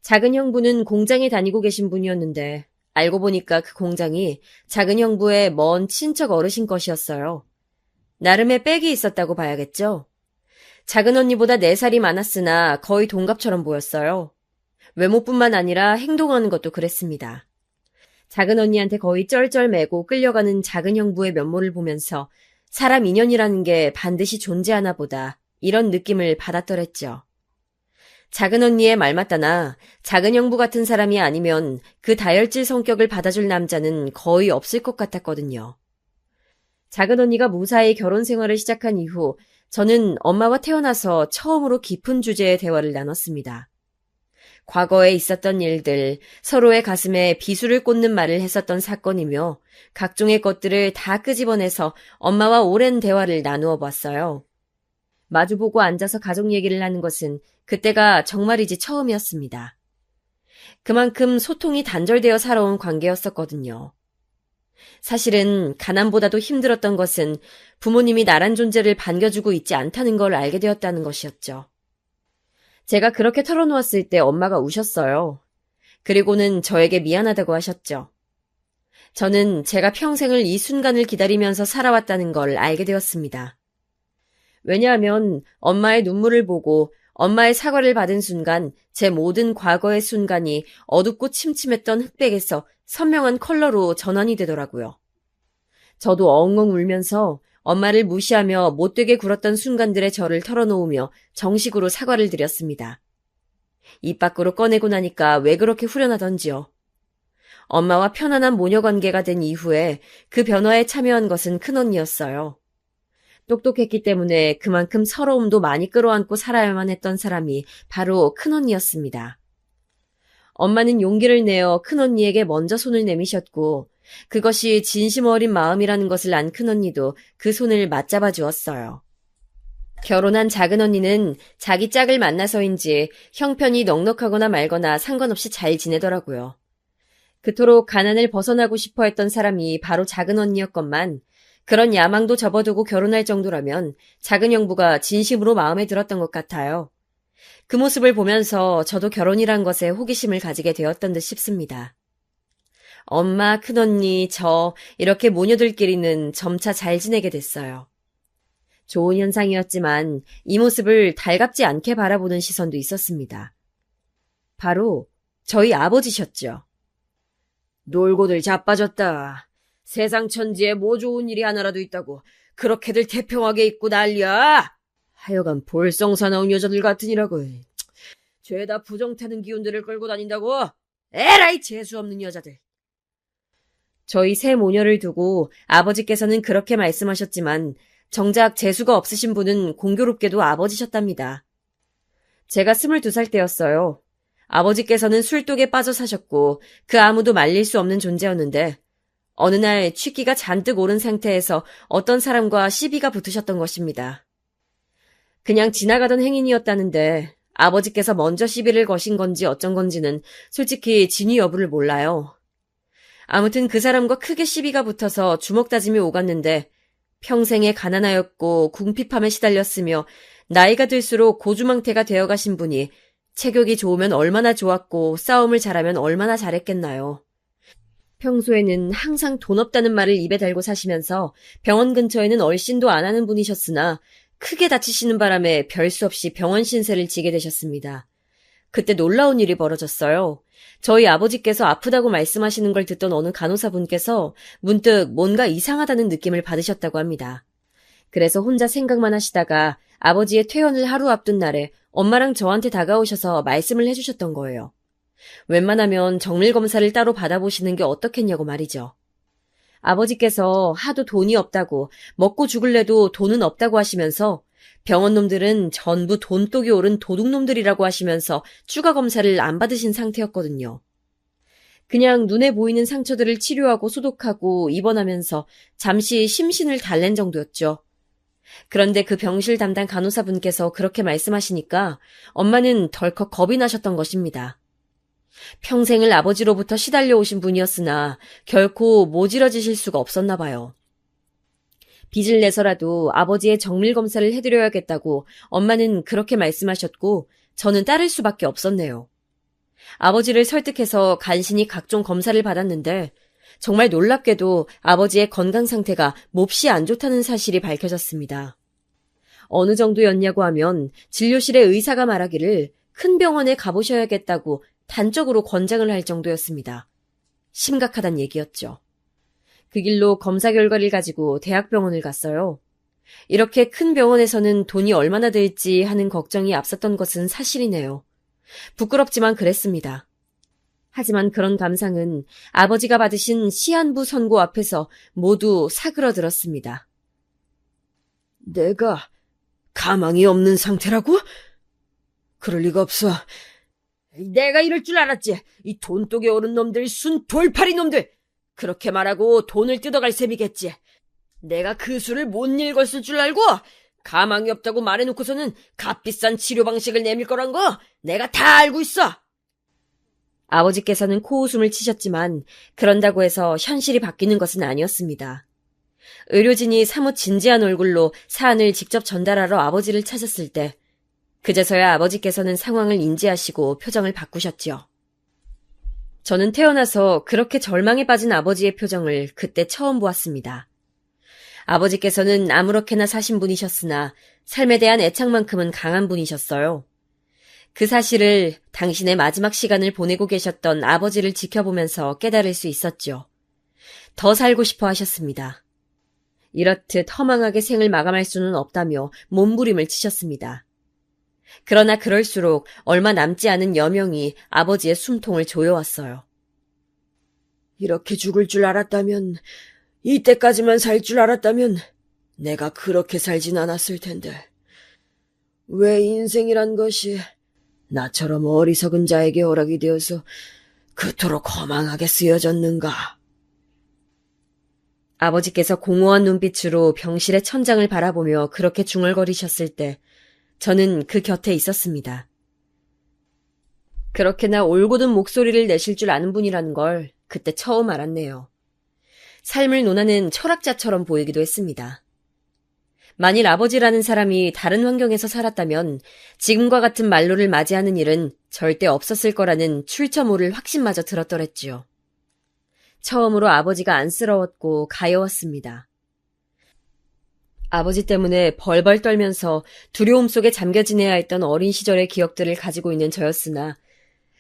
작은 형부는 공장에 다니고 계신 분이었는데 알고 보니까 그 공장이 작은 형부의 먼 친척 어르신 것이었어요. 나름의 빽이 있었다고 봐야겠죠. 작은 언니보다 4살이 많았으나 거의 동갑처럼 보였어요. 외모뿐만 아니라 행동하는 것도 그랬습니다. 작은 언니한테 거의 쩔쩔매고 끌려가는 작은 형부의 면모를 보면서 사람 인연이라는 게 반드시 존재하나 보다 이런 느낌을 받았더랬죠. 작은 언니의 말 맞다나 작은 형부 같은 사람이 아니면 그 다혈질 성격을 받아줄 남자는 거의 없을 것 같았거든요. 작은 언니가 무사히 결혼 생활을 시작한 이후 저는 엄마와 태어나서 처음으로 깊은 주제의 대화를 나눴습니다. 과거에 있었던 일들, 서로의 가슴에 비수를 꽂는 말을 했었던 사건이며 각종의 것들을 다 끄집어내서 엄마와 오랜 대화를 나누어 봤어요. 마주보고 앉아서 가족 얘기를 하는 것은 그때가 정말이지 처음이었습니다. 그만큼 소통이 단절되어 살아온 관계였었거든요. 사실은 가난보다도 힘들었던 것은 부모님이 나란 존재를 반겨주고 있지 않다는 걸 알게 되었다는 것이었죠. 제가 그렇게 털어놓았을 때 엄마가 우셨어요. 그리고는 저에게 미안하다고 하셨죠. 저는 제가 평생을 이 순간을 기다리면서 살아왔다는 걸 알게 되었습니다. 왜냐하면 엄마의 눈물을 보고 엄마의 사과를 받은 순간 제 모든 과거의 순간이 어둡고 침침했던 흑백에서 선명한 컬러로 전환이 되더라고요. 저도 엉엉 울면서 엄마를 무시하며 못되게 굴었던 순간들의 저를 털어놓으며 정식으로 사과를 드렸습니다. 입 밖으로 꺼내고 나니까 왜 그렇게 후련하던지요. 엄마와 편안한 모녀관계가 된 이후에 그 변화에 참여한 것은 큰언니였어요. 똑똑했기 때문에 그만큼 서러움도 많이 끌어안고 살아야만 했던 사람이 바로 큰언니였습니다. 엄마는 용기를 내어 큰언니에게 먼저 손을 내미셨고 그것이 진심 어린 마음이라는 것을 안 큰언니도 그 손을 맞잡아 주었어요. 결혼한 작은 언니는 자기 짝을 만나서인지 형편이 넉넉하거나 말거나 상관없이 잘 지내더라고요. 그토록 가난을 벗어나고 싶어 했던 사람이 바로 작은 언니였건만 그런 야망도 접어두고 결혼할 정도라면 작은 형부가 진심으로 마음에 들었던 것 같아요. 그 모습을 보면서 저도 결혼이란 것에 호기심을 가지게 되었던 듯 싶습니다. 엄마, 큰언니, 저 이렇게 모녀들끼리는 점차 잘 지내게 됐어요. 좋은 현상이었지만 이 모습을 달갑지 않게 바라보는 시선도 있었습니다. 바로 저희 아버지셨죠. 놀고들 자빠졌다. 세상 천지에 뭐 좋은 일이 하나라도 있다고 그렇게들 태평하게 있고 난리야. 하여간 볼썽사 나온 여자들 같으니라고. 죄다 부정타는 기운들을 끌고 다닌다고. 에라이 재수없는 여자들. 저희 세 모녀를 두고 아버지께서는 그렇게 말씀하셨지만 정작 재수가 없으신 분은 공교롭게도 아버지셨답니다. 제가 22살 때였어요. 아버지께서는 술독에 빠져 사셨고 그 아무도 말릴 수 없는 존재였는데 어느 날 취기가 잔뜩 오른 상태에서 어떤 사람과 시비가 붙으셨던 것입니다. 그냥 지나가던 행인이었다는데 아버지께서 먼저 시비를 거신 건지 어쩐 건지는 솔직히 진위 여부를 몰라요. 아무튼 그 사람과 크게 시비가 붙어서 주먹다짐이 오갔는데 평생에 가난하였고 궁핍함에 시달렸으며 나이가 들수록 고주망태가 되어가신 분이 체격이 좋으면 얼마나 좋았고 싸움을 잘하면 얼마나 잘했겠나요. 평소에는 항상 돈 없다는 말을 입에 달고 사시면서 병원 근처에는 얼씬도 안 하는 분이셨으나 크게 다치시는 바람에 별 수 없이 병원 신세를 지게 되셨습니다. 그때 놀라운 일이 벌어졌어요. 저희 아버지께서 아프다고 말씀하시는 걸 듣던 어느 간호사분께서 문득 뭔가 이상하다는 느낌을 받으셨다고 합니다. 그래서 혼자 생각만 하시다가 아버지의 퇴원을 하루 앞둔 날에 엄마랑 저한테 다가오셔서 말씀을 해주셨던 거예요. 웬만하면 정밀검사를 따로 받아보시는 게 어떻겠냐고 말이죠. 아버지께서 하도 돈이 없다고 먹고 죽을래도 돈은 없다고 하시면서 병원 놈들은 전부 돈독이 오른 도둑놈들이라고 하시면서 추가 검사를 안 받으신 상태였거든요. 그냥 눈에 보이는 상처들을 치료하고 소독하고 입원하면서 잠시 심신을 달랜 정도였죠. 그런데 그 병실 담당 간호사분께서 그렇게 말씀하시니까 엄마는 덜컥 겁이 나셨던 것입니다. 평생을 아버지로부터 시달려 오신 분이었으나 결코 모질어지실 수가 없었나 봐요. 빚을 내서라도 아버지의 정밀검사를 해드려야겠다고 엄마는 그렇게 말씀하셨고 저는 따를 수밖에 없었네요. 아버지를 설득해서 간신히 각종 검사를 받았는데 정말 놀랍게도 아버지의 건강 상태가 몹시 안 좋다는 사실이 밝혀졌습니다. 어느 정도였냐고 하면 진료실의 의사가 말하기를 큰 병원에 가보셔야겠다고 단적으로 권장을 할 정도였습니다. 심각하단 얘기였죠. 그 길로 검사 결과를 가지고 대학병원을 갔어요. 이렇게 큰 병원에서는 돈이 얼마나 들지 하는 걱정이 앞섰던 것은 사실이네요. 부끄럽지만 그랬습니다. 하지만 그런 감상은 아버지가 받으신 시한부 선고 앞에서 모두 사그러들었습니다. 내가 가망이 없는 상태라고? 그럴 리가 없어. 내가 이럴 줄 알았지. 이 돈독에 오른 놈들, 순 돌팔이 놈들. 그렇게 말하고 돈을 뜯어갈 셈이겠지. 내가 그 수를 못 읽었을 줄 알고 가망이 없다고 말해놓고서는 값비싼 치료 방식을 내밀 거란 거 내가 다 알고 있어. 아버지께서는 코웃음을 치셨지만 그런다고 해서 현실이 바뀌는 것은 아니었습니다. 의료진이 사뭇 진지한 얼굴로 사안을 직접 전달하러 아버지를 찾았을 때 그제서야 아버지께서는 상황을 인지하시고 표정을 바꾸셨지요. 저는 태어나서 그렇게 절망에 빠진 아버지의 표정을 그때 처음 보았습니다. 아버지께서는 아무렇게나 사신 분이셨으나 삶에 대한 애착만큼은 강한 분이셨어요. 그 사실을 당신의 마지막 시간을 보내고 계셨던 아버지를 지켜보면서 깨달을 수 있었죠. 더 살고 싶어 하셨습니다. 이렇듯 허망하게 생을 마감할 수는 없다며 몸부림을 치셨습니다. 그러나 그럴수록 얼마 남지 않은 여명이 아버지의 숨통을 조여왔어요. 이렇게 죽을 줄 알았다면, 이때까지만 살 줄 알았다면 내가 그렇게 살진 않았을 텐데. 왜 인생이란 것이 나처럼 어리석은 자에게 허락이 되어서 그토록 허망하게 쓰여졌는가. 아버지께서 공허한 눈빛으로 병실의 천장을 바라보며 그렇게 중얼거리셨을 때 저는 그 곁에 있었습니다. 그렇게나 올곧은 목소리를 내실 줄 아는 분이라는 걸 그때 처음 알았네요. 삶을 논하는 철학자처럼 보이기도 했습니다. 만일 아버지라는 사람이 다른 환경에서 살았다면 지금과 같은 말로를 맞이하는 일은 절대 없었을 거라는 출처 모를 확신마저 들었더랬지요. 처음으로 아버지가 안쓰러웠고 가여웠습니다. 아버지 때문에 벌벌 떨면서 두려움 속에 잠겨 지내야 했던 어린 시절의 기억들을 가지고 있는 저였으나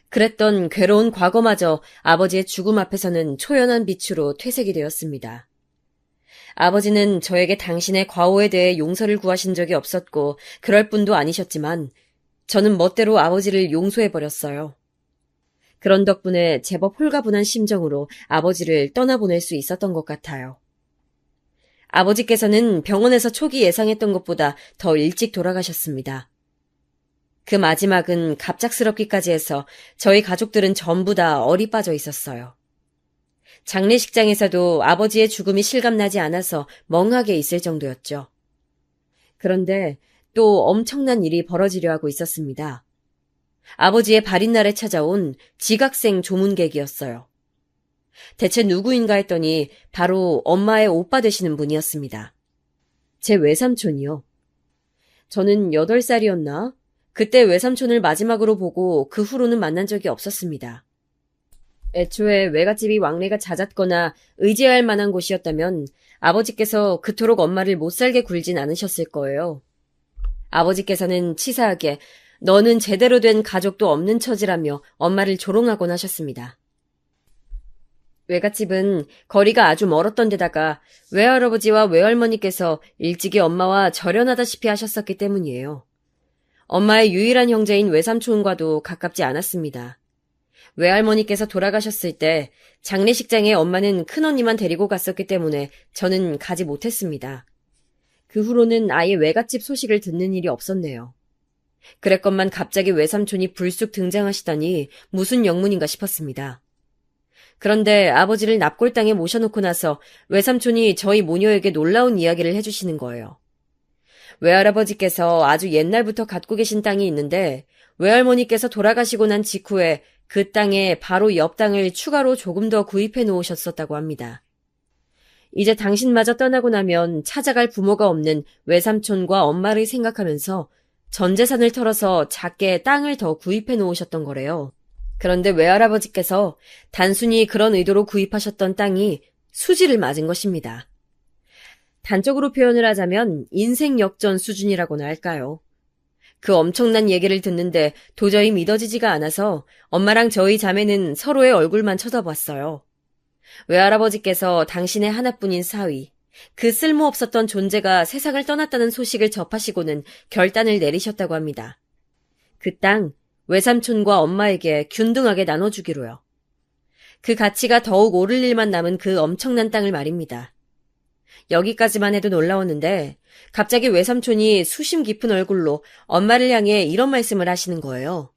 그랬던 괴로운 과거마저 아버지의 죽음 앞에서는 초연한 빛으로 퇴색이 되었습니다. 아버지는 저에게 당신의 과오에 대해 용서를 구하신 적이 없었고 그럴 뿐도 아니셨지만 저는 멋대로 아버지를 용서해버렸어요. 그런 덕분에 제법 홀가분한 심정으로 아버지를 떠나보낼 수 있었던 것 같아요. 아버지께서는 병원에서 초기 예상했던 것보다 더 일찍 돌아가셨습니다. 그 마지막은 갑작스럽기까지 해서 저희 가족들은 전부 다 얼이 빠져 있었어요. 장례식장에서도 아버지의 죽음이 실감나지 않아서 멍하게 있을 정도였죠. 그런데 또 엄청난 일이 벌어지려 하고 있었습니다. 아버지의 발인날에 찾아온 지각생 조문객이었어요. 대체 누구인가 했더니 바로 엄마의 오빠 되시는 분이었습니다. 제 외삼촌이요. 저는 8살이었나? 그때 외삼촌을 마지막으로 보고 그 후로는 만난 적이 없었습니다. 애초에 외갓집이 왕래가 잦았거나 의지할 만한 곳이었다면 아버지께서 그토록 엄마를 못살게 굴진 않으셨을 거예요. 아버지께서는 치사하게 너는 제대로 된 가족도 없는 처지라며 엄마를 조롱하곤 하셨습니다. 외갓집은 거리가 아주 멀었던 데다가 외할아버지와 외할머니께서 일찍이 엄마와 절연하다시피 하셨었기 때문이에요. 엄마의 유일한 형제인 외삼촌과도 가깝지 않았습니다. 외할머니께서 돌아가셨을 때 장례식장에 엄마는 큰언니만 데리고 갔었기 때문에 저는 가지 못했습니다. 그 후로는 아예 외갓집 소식을 듣는 일이 없었네요. 그랬건만 갑자기 외삼촌이 불쑥 등장하시다니 무슨 영문인가 싶었습니다. 그런데 아버지를 납골당에 모셔놓고 나서 외삼촌이 저희 모녀에게 놀라운 이야기를 해주시는 거예요. 외할아버지께서 아주 옛날부터 갖고 계신 땅이 있는데 외할머니께서 돌아가시고 난 직후에 그 땅에 바로 옆 땅을 추가로 조금 더 구입해 놓으셨었다고 합니다. 이제 당신마저 떠나고 나면 찾아갈 부모가 없는 외삼촌과 엄마를 생각하면서 전 재산을 털어서 작게 땅을 더 구입해 놓으셨던 거래요. 그런데 외할아버지께서 단순히 그런 의도로 구입하셨던 땅이 수지를 맞은 것입니다. 단적으로 표현을 하자면 인생 역전 수준이라고나 할까요? 그 엄청난 얘기를 듣는데 도저히 믿어지지가 않아서 엄마랑 저희 자매는 서로의 얼굴만 쳐다봤어요. 외할아버지께서 당신의 하나뿐인 사위, 그 쓸모없었던 존재가 세상을 떠났다는 소식을 접하시고는 결단을 내리셨다고 합니다. 그 땅, 외삼촌과 엄마에게 균등하게 나눠주기로요. 그 가치가 더욱 오를 일만 남은 그 엄청난 땅을 말입니다. 여기까지만 해도 놀라웠는데 갑자기 외삼촌이 수심 깊은 얼굴로 엄마를 향해 이런 말씀을 하시는 거예요.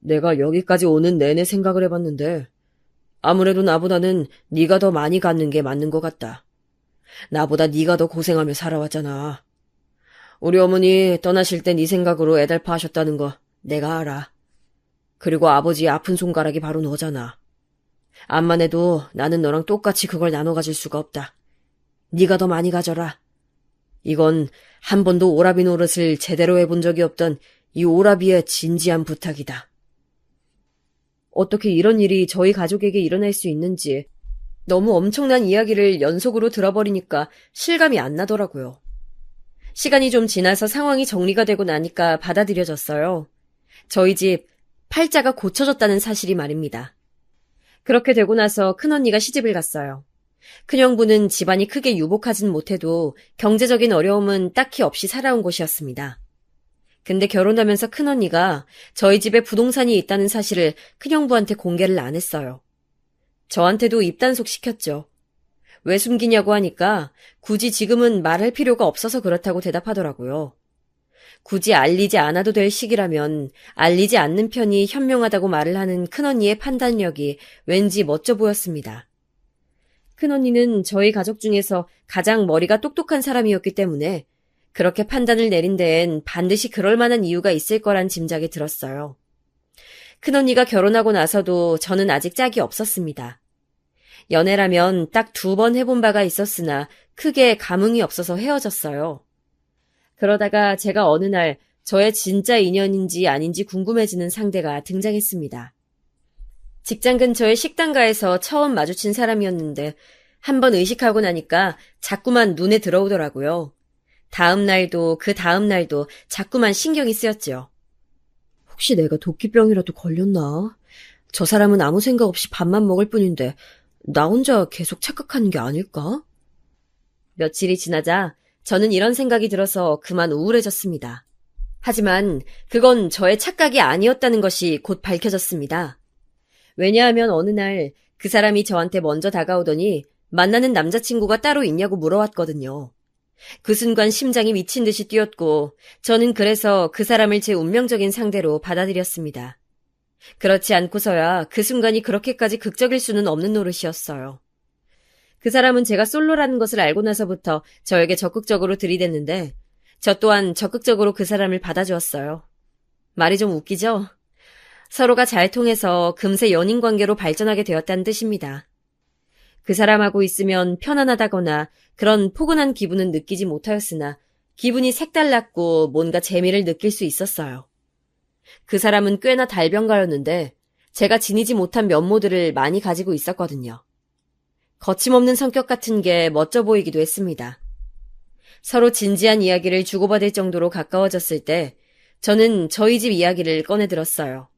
내가 여기까지 오는 내내 생각을 해봤는데 아무래도 나보다는 네가 더 많이 갖는 게 맞는 것 같다. 나보다 네가 더 고생하며 살아왔잖아. 우리 어머니 떠나실 때 네 생각으로 애달파 하셨다는 거 내가 알아. 그리고 아버지의 아픈 손가락이 바로 너잖아. 암만 해도 나는 너랑 똑같이 그걸 나눠 가질 수가 없다. 네가 더 많이 가져라. 이건 한 번도 오라비 노릇을 제대로 해본 적이 없던 이 오라비의 진지한 부탁이다. 어떻게 이런 일이 저희 가족에게 일어날 수 있는지 너무 엄청난 이야기를 연속으로 들어버리니까 실감이 안 나더라고요. 시간이 좀 지나서 상황이 정리가 되고 나니까 받아들여졌어요. 저희 집 팔자가 고쳐졌다는 사실이 말입니다. 그렇게 되고 나서 큰언니가 시집을 갔어요. 큰형부는 집안이 크게 유복하진 못해도 경제적인 어려움은 딱히 없이 살아온 곳이었습니다. 근데 결혼하면서 큰언니가 저희 집에 부동산이 있다는 사실을 큰형부한테 공개를 안 했어요. 저한테도 입단속 시켰죠. 왜 숨기냐고 하니까 굳이 지금은 말할 필요가 없어서 그렇다고 대답하더라고요. 굳이 알리지 않아도 될 시기라면 알리지 않는 편이 현명하다고 말을 하는 큰언니의 판단력이 왠지 멋져 보였습니다. 큰언니는 저희 가족 중에서 가장 머리가 똑똑한 사람이었기 때문에 그렇게 판단을 내린 데엔 반드시 그럴 만한 이유가 있을 거란 짐작이 들었어요. 큰언니가 결혼하고 나서도 저는 아직 짝이 없었습니다. 연애라면 딱 2번 해본 바가 있었으나 크게 감흥이 없어서 헤어졌어요. 그러다가 제가 어느 날 저의 진짜 인연인지 아닌지 궁금해지는 상대가 등장했습니다. 직장 근처의 식당가에서 처음 마주친 사람이었는데 한번 의식하고 나니까 자꾸만 눈에 들어오더라고요. 다음 날도 그 다음 날도 자꾸만 신경이 쓰였죠. 혹시 내가 도끼병이라도 걸렸나? 저 사람은 아무 생각 없이 밥만 먹을 뿐인데 나 혼자 계속 착각하는 게 아닐까? 며칠이 지나자 저는 이런 생각이 들어서 그만 우울해졌습니다. 하지만 그건 저의 착각이 아니었다는 것이 곧 밝혀졌습니다. 왜냐하면 어느 날 그 사람이 저한테 먼저 다가오더니 만나는 남자친구가 따로 있냐고 물어왔거든요. 그 순간 심장이 미친 듯이 뛰었고 저는 그래서 그 사람을 제 운명적인 상대로 받아들였습니다. 그렇지 않고서야 그 순간이 그렇게까지 극적일 수는 없는 노릇이었어요. 그 사람은 제가 솔로라는 것을 알고 나서부터 저에게 적극적으로 들이댔는데 저 또한 적극적으로 그 사람을 받아주었어요. 말이 좀 웃기죠? 서로가 잘 통해서 금세 연인 관계로 발전하게 되었다는 뜻입니다. 그 사람하고 있으면 편안하다거나 그런 포근한 기분은 느끼지 못하였으나 기분이 색달랐고 뭔가 재미를 느낄 수 있었어요. 그 사람은 꽤나 달변가였는데 제가 지니지 못한 면모들을 많이 가지고 있었거든요. 거침없는 성격 같은 게 멋져 보이기도 했습니다. 서로 진지한 이야기를 주고받을 정도로 가까워졌을 때 저는 저희 집 이야기를 꺼내들었어요.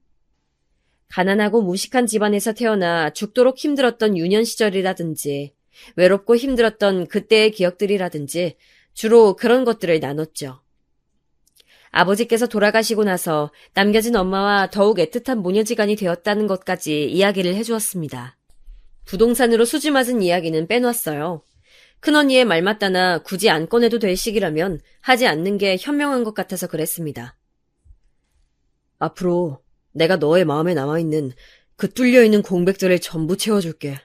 가난하고 무식한 집안에서 태어나 죽도록 힘들었던 유년 시절이라든지 외롭고 힘들었던 그때의 기억들이라든지 주로 그런 것들을 나눴죠. 아버지께서 돌아가시고 나서 남겨진 엄마와 더욱 애틋한 모녀지간이 되었다는 것까지 이야기를 해주었습니다. 부동산으로 수지 맞은 이야기는 빼놨어요. 큰언니의 말 맞다나 굳이 안 꺼내도 될 시기라면 하지 않는 게 현명한 것 같아서 그랬습니다. 앞으로 내가 너의 마음에 남아있는 그 뚫려있는 공백들을 전부 채워줄게.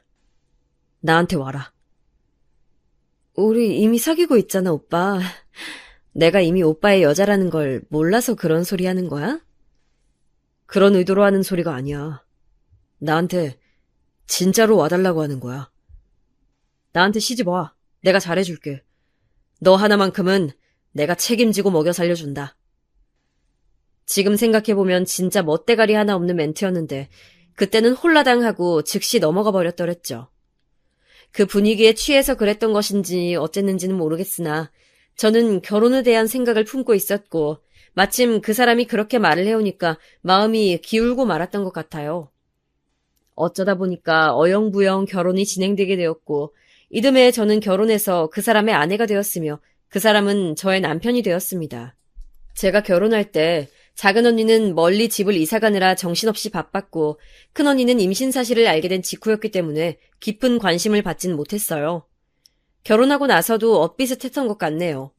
나한테 와라. 우리 이미 사귀고 있잖아, 오빠. 내가 이미 오빠의 여자라는 걸 몰라서 그런 소리 하는 거야? 그런 의도로 하는 소리가 아니야. 나한테 진짜로 와달라고 하는 거야. 나한테 시집 와. 내가 잘해줄게. 너 하나만큼은 내가 책임지고 먹여 살려준다. 지금 생각해보면 진짜 멋대가리 하나 없는 멘트였는데 그때는 홀라당하고 즉시 넘어가 버렸더랬죠. 그 분위기에 취해서 그랬던 것인지 어쨌는지는 모르겠으나 저는 결혼에 대한 생각을 품고 있었고 마침 그 사람이 그렇게 말을 해오니까 마음이 기울고 말았던 것 같아요. 어쩌다 보니까 어영부영 결혼이 진행되게 되었고 이듬해 저는 결혼해서 그 사람의 아내가 되었으며 그 사람은 저의 남편이 되었습니다. 제가 결혼할 때 작은 언니는 멀리 집을 이사가느라 정신없이 바빴고 큰 언니는 임신 사실을 알게 된 직후였기 때문에 깊은 관심을 받진 못했어요. 결혼하고 나서도 엇비슷했던 것 같네요.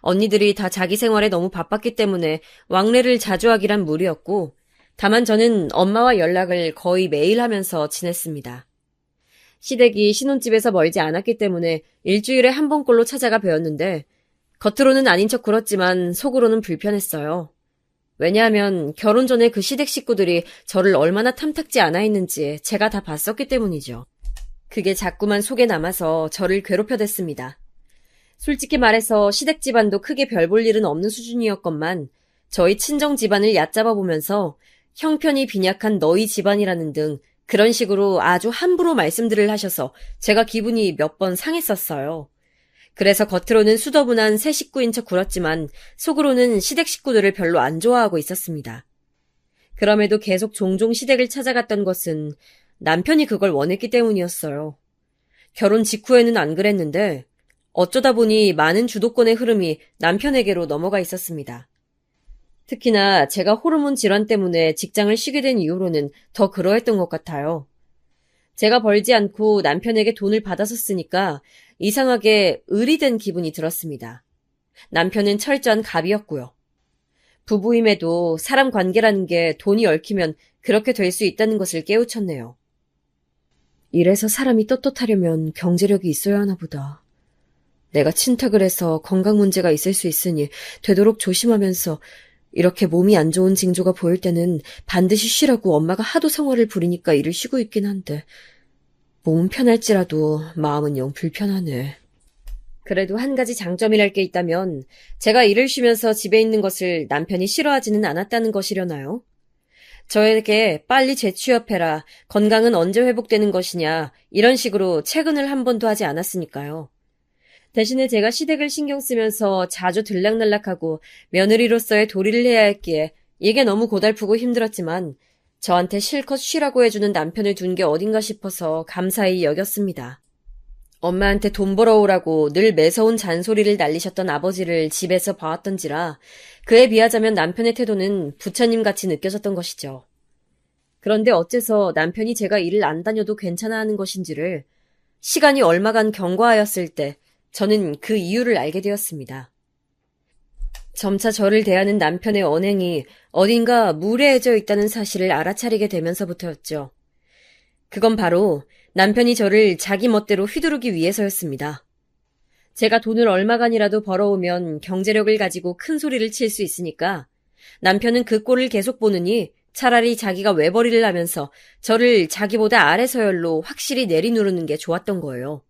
언니들이 다 자기 생활에 너무 바빴기 때문에 왕래를 자주 하기란 무리였고 다만 저는 엄마와 연락을 거의 매일 하면서 지냈습니다. 시댁이 신혼집에서 멀지 않았기 때문에 일주일에 한 번꼴로 찾아가 뵈었는데 겉으로는 아닌 척 굴었지만 속으로는 불편했어요. 왜냐하면 결혼 전에 그 시댁 식구들이 저를 얼마나 탐탁지 않아 했는지 제가 다 봤었기 때문이죠. 그게 자꾸만 속에 남아서 저를 괴롭혀댔습니다. 솔직히 말해서 시댁 집안도 크게 별 볼 일은 없는 수준이었건만 저희 친정 집안을 얕잡아 보면서 형편이 빈약한 너희 집안이라는 등 그런 식으로 아주 함부로 말씀들을 하셔서 제가 기분이 몇 번 상했었어요. 그래서 겉으로는 수더분한 새 식구인 척 굴었지만 속으로는 시댁 식구들을 별로 안 좋아하고 있었습니다. 그럼에도 계속 종종 시댁을 찾아갔던 것은 남편이 그걸 원했기 때문이었어요. 결혼 직후에는 안 그랬는데 어쩌다 보니 많은 주도권의 흐름이 남편에게로 넘어가 있었습니다. 특히나 제가 호르몬 질환 때문에 직장을 쉬게 된 이후로는 더 그러했던 것 같아요. 제가 벌지 않고 남편에게 돈을 받아서 쓰니까 이상하게 의리된 기분이 들었습니다. 남편은 철저한 갑이었고요. 부부임에도 사람 관계라는 게 돈이 얽히면 그렇게 될 수 있다는 것을 깨우쳤네요. 이래서 사람이 떳떳하려면 경제력이 있어야 하나 보다. 내가 친탁을 해서 건강 문제가 있을 수 있으니 되도록 조심하면서 이렇게 몸이 안 좋은 징조가 보일 때는 반드시 쉬라고 엄마가 하도 성화를 부리니까 일을 쉬고 있긴 한데 몸은 편할지라도 마음은 영 불편하네. 그래도 한 가지 장점이랄 게 있다면 제가 일을 쉬면서 집에 있는 것을 남편이 싫어하지는 않았다는 것이려나요? 저에게 빨리 재취업해라, 건강은 언제 회복되는 것이냐 이런 식으로 채근을 한 번도 하지 않았으니까요. 대신에 제가 시댁을 신경 쓰면서 자주 들락날락하고 며느리로서의 도리를 해야 했기에 이게 너무 고달프고 힘들었지만 저한테 실컷 쉬라고 해주는 남편을 둔 게 어딘가 싶어서 감사히 여겼습니다. 엄마한테 돈 벌어오라고 늘 매서운 잔소리를 날리셨던 아버지를 집에서 봐왔던지라 그에 비하자면 남편의 태도는 부처님같이 느껴졌던 것이죠. 그런데 어째서 남편이 제가 일을 안 다녀도 괜찮아 하는 것인지를 시간이 얼마간 경과하였을 때 저는 그 이유를 알게 되었습니다. 점차 저를 대하는 남편의 언행이 어딘가 무례해져 있다는 사실을 알아차리게 되면서부터였죠. 그건 바로 남편이 저를 자기 멋대로 휘두르기 위해서였습니다. 제가 돈을 얼마간이라도 벌어오면 경제력을 가지고 큰 소리를 칠 수 있으니까 남편은 그 꼴을 계속 보느니 차라리 자기가 외벌이를 하면서 저를 자기보다 아래 서열로 확실히 내리누르는 게 좋았던 거예요.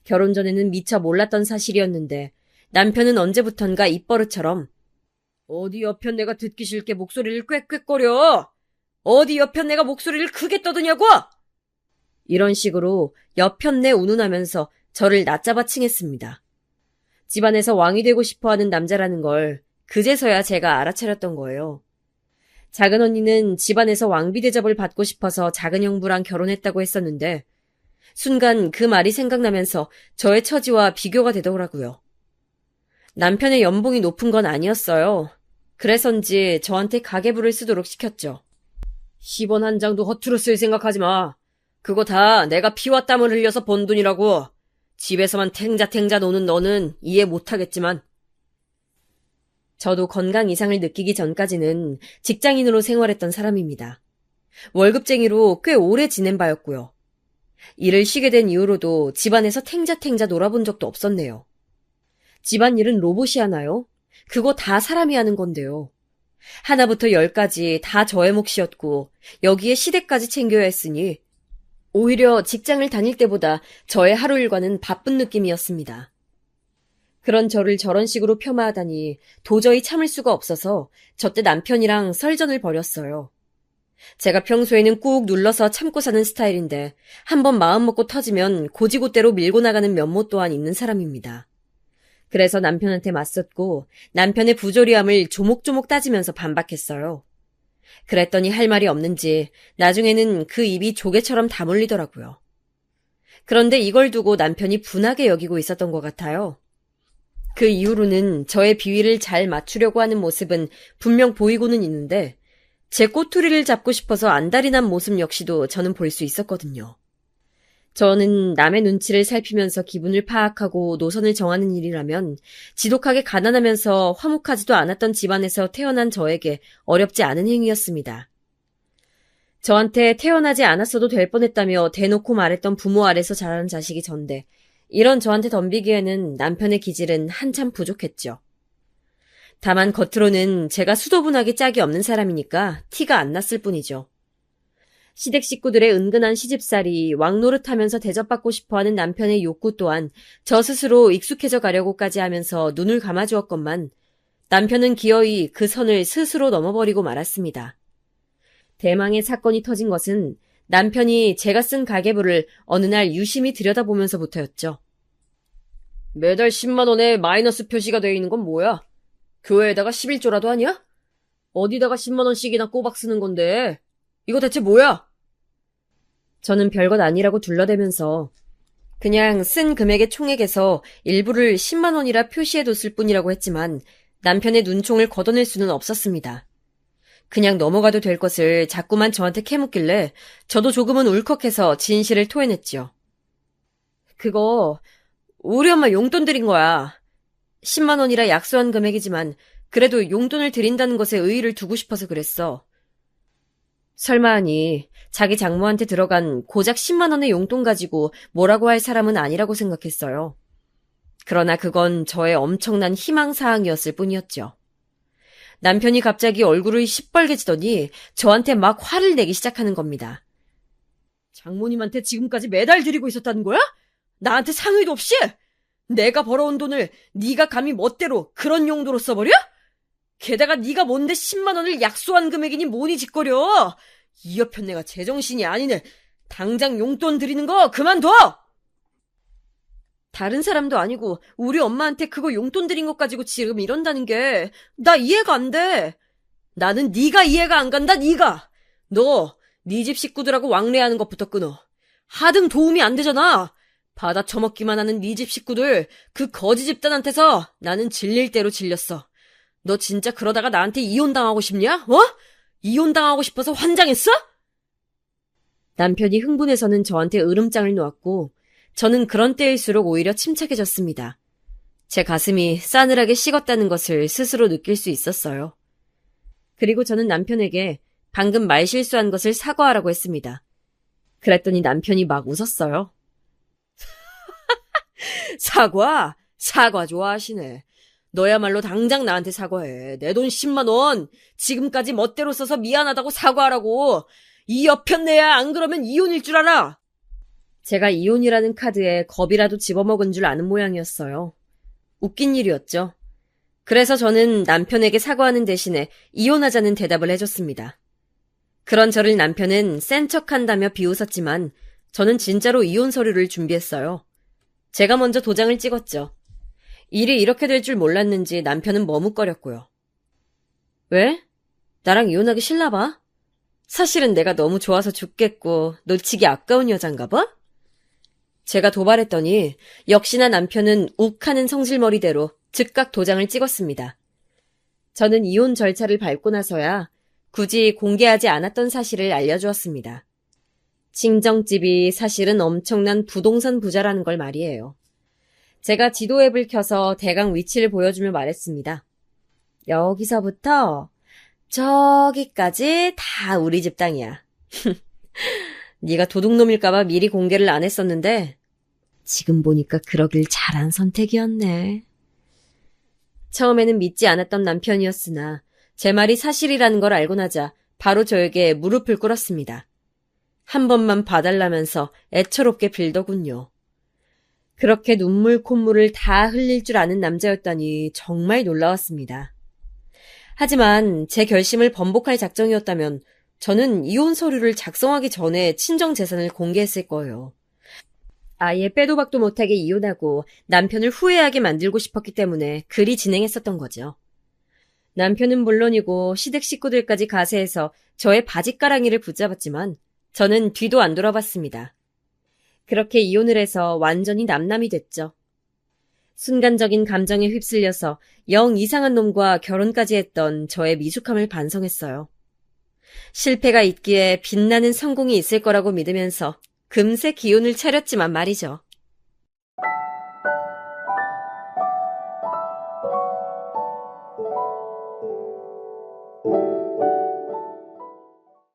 결혼 전에는 미처 몰랐던 사실이었는데 남편은 언제부턴가 입버릇처럼 어디 옆편 내가 듣기 싫게 목소리를 꽥꽥거려? 어디 옆편 내가 목소리를 크게 떠드냐고? 이런 식으로 옆편내 운운하면서 저를 낮잡아 칭했습니다. 집안에서 왕이 되고 싶어하는 남자라는 걸 그제서야 제가 알아차렸던 거예요. 작은 언니는 집안에서 왕비 대접을 받고 싶어서 작은 형부랑 결혼했다고 했었는데 순간 그 말이 생각나면서 저의 처지와 비교가 되더라고요. 남편의 연봉이 높은 건 아니었어요. 그래서인지 저한테 가계부를 쓰도록 시켰죠. 10원 한 장도 허투루 쓸 생각하지 마. 그거 다 내가 피와 땀을 흘려서 번 돈이라고. 집에서만 탱자탱자 노는 너는 이해 못하겠지만. 저도 건강 이상을 느끼기 전까지는 직장인으로 생활했던 사람입니다. 월급쟁이로 꽤 오래 지낸 바였고요. 일을 쉬게 된 이후로도 집안에서 탱자탱자 놀아본 적도 없었네요. 집안일은 로봇이 하나요? 그거 다 사람이 하는 건데요. 하나부터 10까지 다 저의 몫이었고 여기에 시댁까지 챙겨야 했으니 오히려 직장을 다닐 때보다 저의 하루 일과는 바쁜 느낌이었습니다. 그런 저를 저런 식으로 폄하하다니 도저히 참을 수가 없어서 저때 남편이랑 설전을 벌였어요. 제가 평소에는 꾹 눌러서 참고 사는 스타일인데 한번 마음 먹고 터지면 고지고대로 밀고 나가는 면모 또한 있는 사람입니다. 그래서 남편한테 맞섰고 남편의 부조리함을 조목조목 따지면서 반박했어요. 그랬더니 할 말이 없는지 나중에는 그 입이 조개처럼 다물리더라고요. 그런데 이걸 두고 남편이 분하게 여기고 있었던 것 같아요. 그 이후로는 저의 비위를 잘 맞추려고 하는 모습은 분명 보이고는 있는데 제 꼬투리를 잡고 싶어서 안달이 난 모습 역시도 저는 볼 수 있었거든요. 저는 남의 눈치를 살피면서 기분을 파악하고 노선을 정하는 일이라면 지독하게 가난하면서 화목하지도 않았던 집안에서 태어난 저에게 어렵지 않은 행위였습니다. 저한테 태어나지 않았어도 될 뻔했다며 대놓고 말했던 부모 아래서 자란 자식이 전데 이런 저한테 덤비기에는 남편의 기질은 한참 부족했죠. 다만 겉으로는 제가 수도분하게 짝이 없는 사람이니까 티가 안 났을 뿐이죠. 시댁 식구들의 은근한 시집살이, 왕노릇하면서 대접받고 싶어하는 남편의 욕구 또한 저 스스로 익숙해져 가려고까지 하면서 눈을 감아주었건만 남편은 기어이 그 선을 스스로 넘어버리고 말았습니다. 대망의 사건이 터진 것은 남편이 제가 쓴 가계부를 어느 날 유심히 들여다보면서부터였죠. 매달 10만 원에 마이너스 표시가 되어 있는 건 뭐야? 교회에다가 11조라도 하냐? 어디다가 10만 원씩이나 꼬박 쓰는 건데 이거 대체 뭐야? 저는 별것 아니라고 둘러대면서 그냥 쓴 금액의 총액에서 일부를 10만 원이라 표시해뒀을 뿐이라고 했지만 남편의 눈총을 걷어낼 수는 없었습니다. 그냥 넘어가도 될 것을 자꾸만 저한테 캐묻길래 저도 조금은 울컥해서 진실을 토해냈지요. 그거 우리 엄마 용돈 드린 거야. 10만 원이라 약소한 금액이지만 그래도 용돈을 드린다는 것에 의의를 두고 싶어서 그랬어. 설마 하니 자기 장모한테 들어간 고작 10만 원의 용돈 가지고 뭐라고 할 사람은 아니라고 생각했어요. 그러나 그건 저의 엄청난 희망사항이었을 뿐이었죠. 남편이 갑자기 얼굴이 시뻘개지더니 저한테 막 화를 내기 시작하는 겁니다. 장모님한테 지금까지 매달 드리고 있었다는 거야? 나한테 상의도 없이? 내가 벌어온 돈을 네가 감히 멋대로 그런 용도로 써버려? 게다가 네가 뭔데 10만 원을 약소한 금액이니 뭐니 짓거려. 이 옆편 내가 제정신이 아니네. 당장 용돈 드리는 거 그만둬. 다른 사람도 아니고 우리 엄마한테 그거 용돈 드린 것 가지고 지금 이런다는 게 나 이해가 안 돼. 나는 네가 이해가 안 간다. 네가. 너 네 집 식구들하고 왕래하는 것부터 끊어. 하등 도움이 안 되잖아. 받아 처먹기만 하는 네 집 식구들 그 거지 집단한테서 나는 질릴 대로 질렸어. 너 진짜 그러다가 나한테 이혼당하고 싶냐? 어? 이혼당하고 싶어서 환장했어? 남편이 흥분해서는 저한테 으름장을 놓았고 저는 그런 때일수록 오히려 침착해졌습니다. 제 가슴이 싸늘하게 식었다는 것을 스스로 느낄 수 있었어요. 그리고 저는 남편에게 방금 말실수한 것을 사과하라고 했습니다. 그랬더니 남편이 막 웃었어요. 사과 좋아하시네. 너야말로 당장 나한테 사과해. 내 돈 10만 원. 지금까지 멋대로 써서 미안하다고 사과하라고. 이 여편 내야 안 그러면 이혼일 줄 알아. 제가 이혼이라는 카드에 겁이라도 집어먹은 줄 아는 모양이었어요. 웃긴 일이었죠. 그래서 저는 남편에게 사과하는 대신에 이혼하자는 대답을 해줬습니다. 그런 저를 남편은 센 척한다며 비웃었지만 저는 진짜로 이혼 서류를 준비했어요. 제가 먼저 도장을 찍었죠. 일이 이렇게 될 줄 몰랐는지 남편은 머뭇거렸고요. 왜? 나랑 이혼하기 싫나 봐? 사실은 내가 너무 좋아서 죽겠고 놓치기 아까운 여잔가 봐? 제가 도발했더니 역시나 남편은 욱하는 성질머리대로 즉각 도장을 찍었습니다. 저는 이혼 절차를 밟고 나서야 굳이 공개하지 않았던 사실을 알려주었습니다. 친정집이 사실은 엄청난 부동산 부자라는 걸 말이에요. 제가 지도 앱을 켜서 대강 위치를 보여주며 말했습니다. 여기서부터 저기까지 다 우리 집 땅이야. 네가 도둑놈일까봐 미리 공개를 안 했었는데 지금 보니까 그러길 잘한 선택이었네. 처음에는 믿지 않았던 남편이었으나 제 말이 사실이라는 걸 알고 나자 바로 저에게 무릎을 꿇었습니다. 한 번만 봐달라면서 애처롭게 빌더군요. 그렇게 눈물 콧물을 다 흘릴 줄 아는 남자였다니 정말 놀라웠습니다. 하지만 제 결심을 번복할 작정이었다면 저는 이혼 서류를 작성하기 전에 친정 재산을 공개했을 거예요. 아예 빼도 박도 못하게 이혼하고 남편을 후회하게 만들고 싶었기 때문에 그리 진행했었던 거죠. 남편은 물론이고 시댁 식구들까지 가세해서 저의 바짓가랑이를 붙잡았지만 저는 뒤도 안 돌아봤습니다. 그렇게 이혼을 해서 완전히 남남이 됐죠. 순간적인 감정에 휩쓸려서 영 이상한 놈과 결혼까지 했던 저의 미숙함을 반성했어요. 실패가 있기에 빛나는 성공이 있을 거라고 믿으면서 금세 기운을 차렸지만 말이죠.